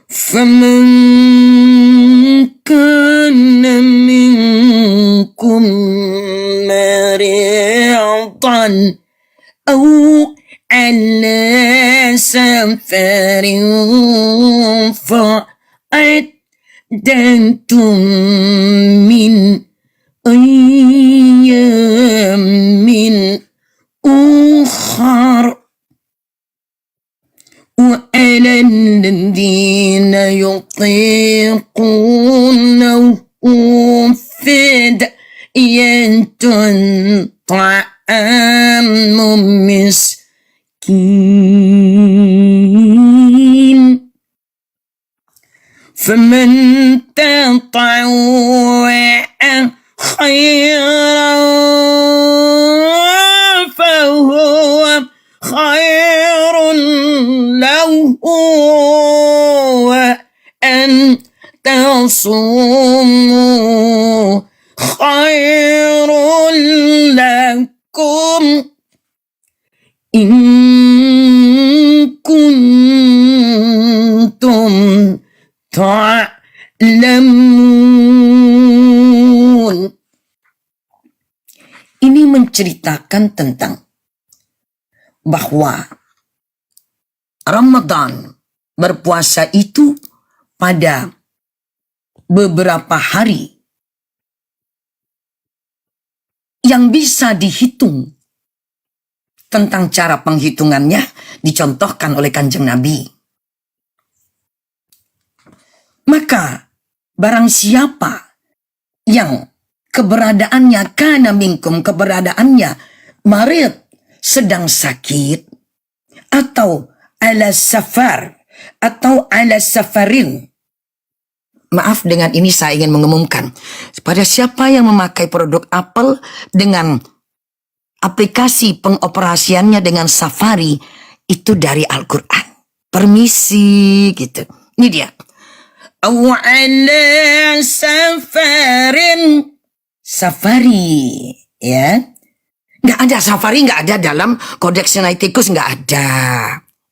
faman kana minkum maridan aw ala safarin فعدتم من أيام أخر وعلى الذين يطيقونه فدية طعام مسكين فمن تطوع خيرا فهو خير له وأن تصوموا خير لكم إن كنتم ta'lamun. Ini menceritakan tentang bahwa Ramadan berpuasa itu pada beberapa hari yang bisa dihitung. Tentang cara penghitungannya dicontohkan oleh Kanjeng Nabi. Maka barang siapa yang keberadaannya kana minkum, keberadaannya marid, sedang sakit, atau ala safar, atau ala safarin. Maaf, dengan ini saya ingin mengumumkan pada siapa yang memakai produk Apple dengan aplikasi pengoperasiannya dengan Safari, itu dari Al-Quran. Permisi gitu. Ini dia. Awa'ala safarin. Safari. Ya. Nggak ada Safari, nggak ada dalam Kodeks Sinaiticus, nggak ada.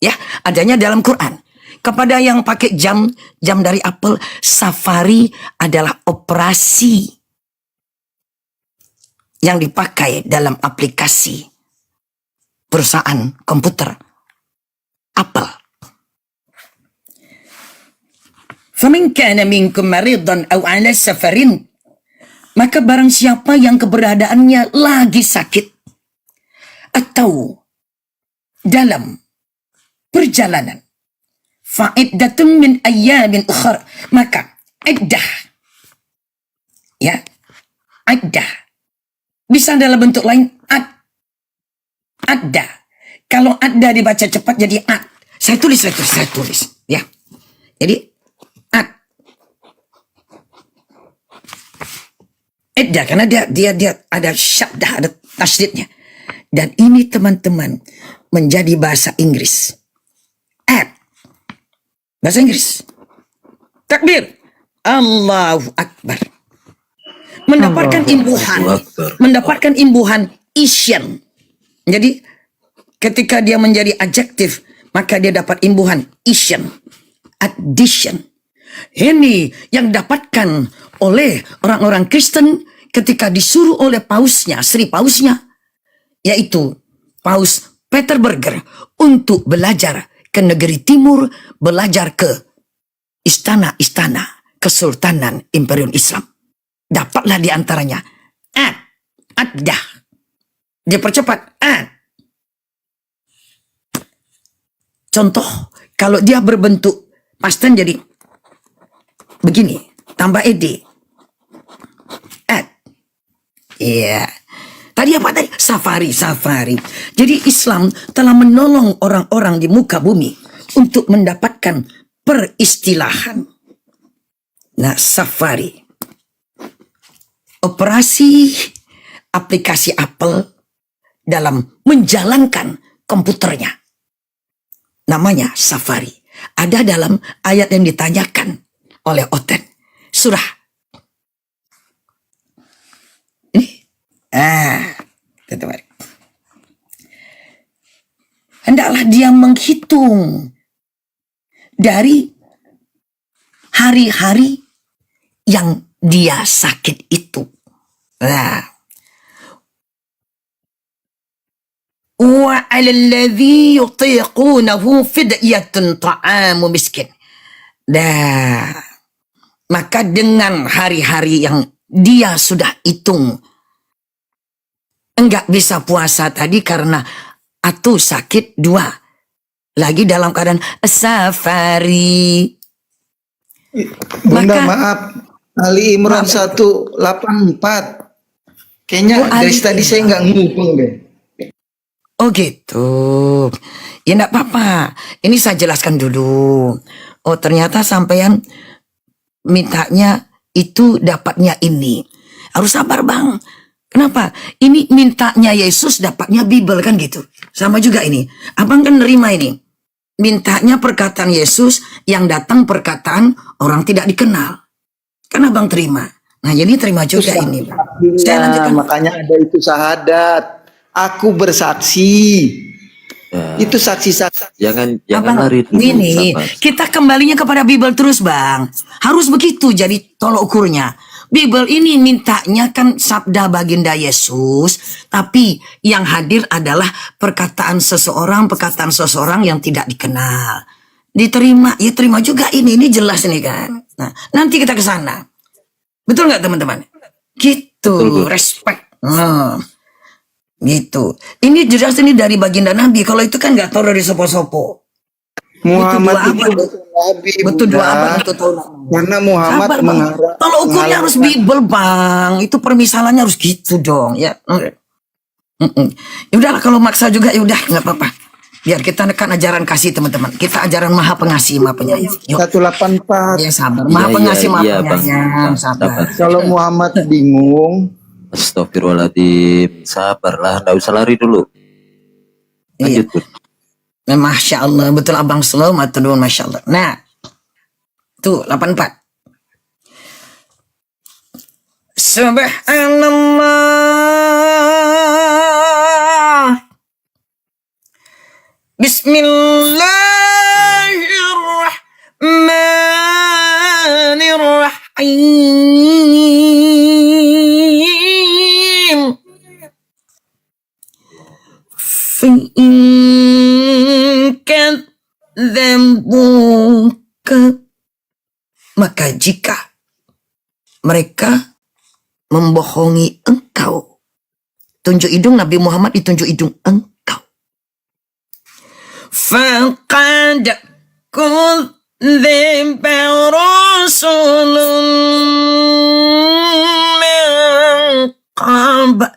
Ya, adanya dalam Quran. Kepada yang pakai jam dari Apple, Safari adalah operasi yang dipakai dalam aplikasi perusahaan komputer apel. Famin kana minkum maridan aw ala safarin, maka barang siapa yang keberadaannya lagi sakit atau dalam perjalanan, fa'iddatun min ayyamin ukhra, maka iddah, ya, iddah bisa dalam bentuk lain adda. Kalau adda dibaca cepat jadi ad. Saya tulis ya. Jadi adda karena dia ada syaddah, ada tasydidnya. Dan ini teman-teman menjadi bahasa Inggris. Bahasa Inggris. Takbir. Allahu Akbar. Mendapatkan imbuhan isyan. Jadi ketika dia menjadi adjektif, maka dia dapat imbuhan isyan, addition. Ini yang dapatkan oleh orang-orang Kristen ketika disuruh oleh pausnya, Sri Pausnya, yaitu Paus Peter Berger, untuk belajar ke negeri timur, belajar ke istana-istana Kesultanan Imperium Islam. Dapatlah di antaranya addah. Dia percepat Contoh, kalau dia berbentuk past tense jadi begini, tambah ed. Iya. Tadi apa tadi? Safari. Jadi Islam telah menolong orang-orang di muka bumi untuk mendapatkan peristilahan. Nah, safari. Operasi aplikasi Apple dalam menjalankan komputernya. Namanya Safari. Ada dalam ayat yang ditanyakan oleh Oten. Surah. Ini. Teman-teman. Hendaklah dia menghitung dari hari-hari yang dia sakit itu. Wa 'alal ladzi yutiqunahu fidyatun ta'amu miskin. Maka dengan hari-hari yang dia sudah hitung, enggak bisa puasa tadi karena atau sakit, 2 lagi dalam keadaan safari. Bunda, maaf, Ali Imran 184. Kayaknya dari tadi saya nggak ngupeng deh. Oh gitu. Ya enggak apa-apa. Ini saya jelaskan dulu. Oh ternyata sampean mintanya itu dapatnya ini. Harus sabar bang. Kenapa? Ini mintanya Yesus dapatnya Bible kan gitu. Sama juga ini. Abang kan nerima ini. Mintanya perkataan Yesus, yang datang perkataan orang tidak dikenal. Kan abang terima. Nah jadi terima juga ini. Saya lanjutkan. Makanya ada itu syahadat. Aku bersaksi. Itu saksi-saksi. Jangan Abang, lari dulu. Ini sabar. kita kembalinya kepada Bible terus bang. Harus begitu jadi tolok ukurnya. Bible ini mintanya kan sabda baginda Yesus, tapi yang hadir adalah perkataan seseorang yang tidak dikenal. Diterima, ya terima juga ini jelas nih kan. Nah, nanti kita ke sana. Betul nggak teman-teman? Gitu, Betul. respect. Gitu. Ini jelas ini dari baginda Nabi. Kalau itu kan nggak tahu dari sopo-sopo. Muhammad Itu itu Nabi. betul 2 abad itu tahu. Karena Muhammad Sabar, Bang. Kalau ukurnya harus Bible bang, itu permisalannya harus gitu dong ya. Ya udahlah kalau maksa juga ya udah nggak apa-apa. Biar kita nekan ajaran kasih teman-teman. Kita ajaran Maha Pengasih, Maha Penyayang. Yuk. 184. Ya sabar. Maha Pengasih, Maha Penyayang. Sabar. Kalau Muhammad bingung, Astagfirullahaladzim. Sabarlah, nggak usah lari dulu. Lanjut, Bun. Masya Allah, betul abang slow, maturun Masya Allah. Nah, tuh 84. Subhanallah. Bismillahirrahmanirrahim. فإن kadembuka. Maka jika mereka membohongi engkau, tunjuk hidung Nabi Muhammad ditunjuk hidung engkau. Faqad kudziba rasulun min qablika.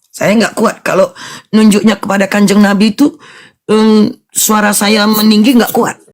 Saya nggak kuat kalau nunjuknya kepada kanjeng Nabi itu suara saya meninggi, nggak kuat.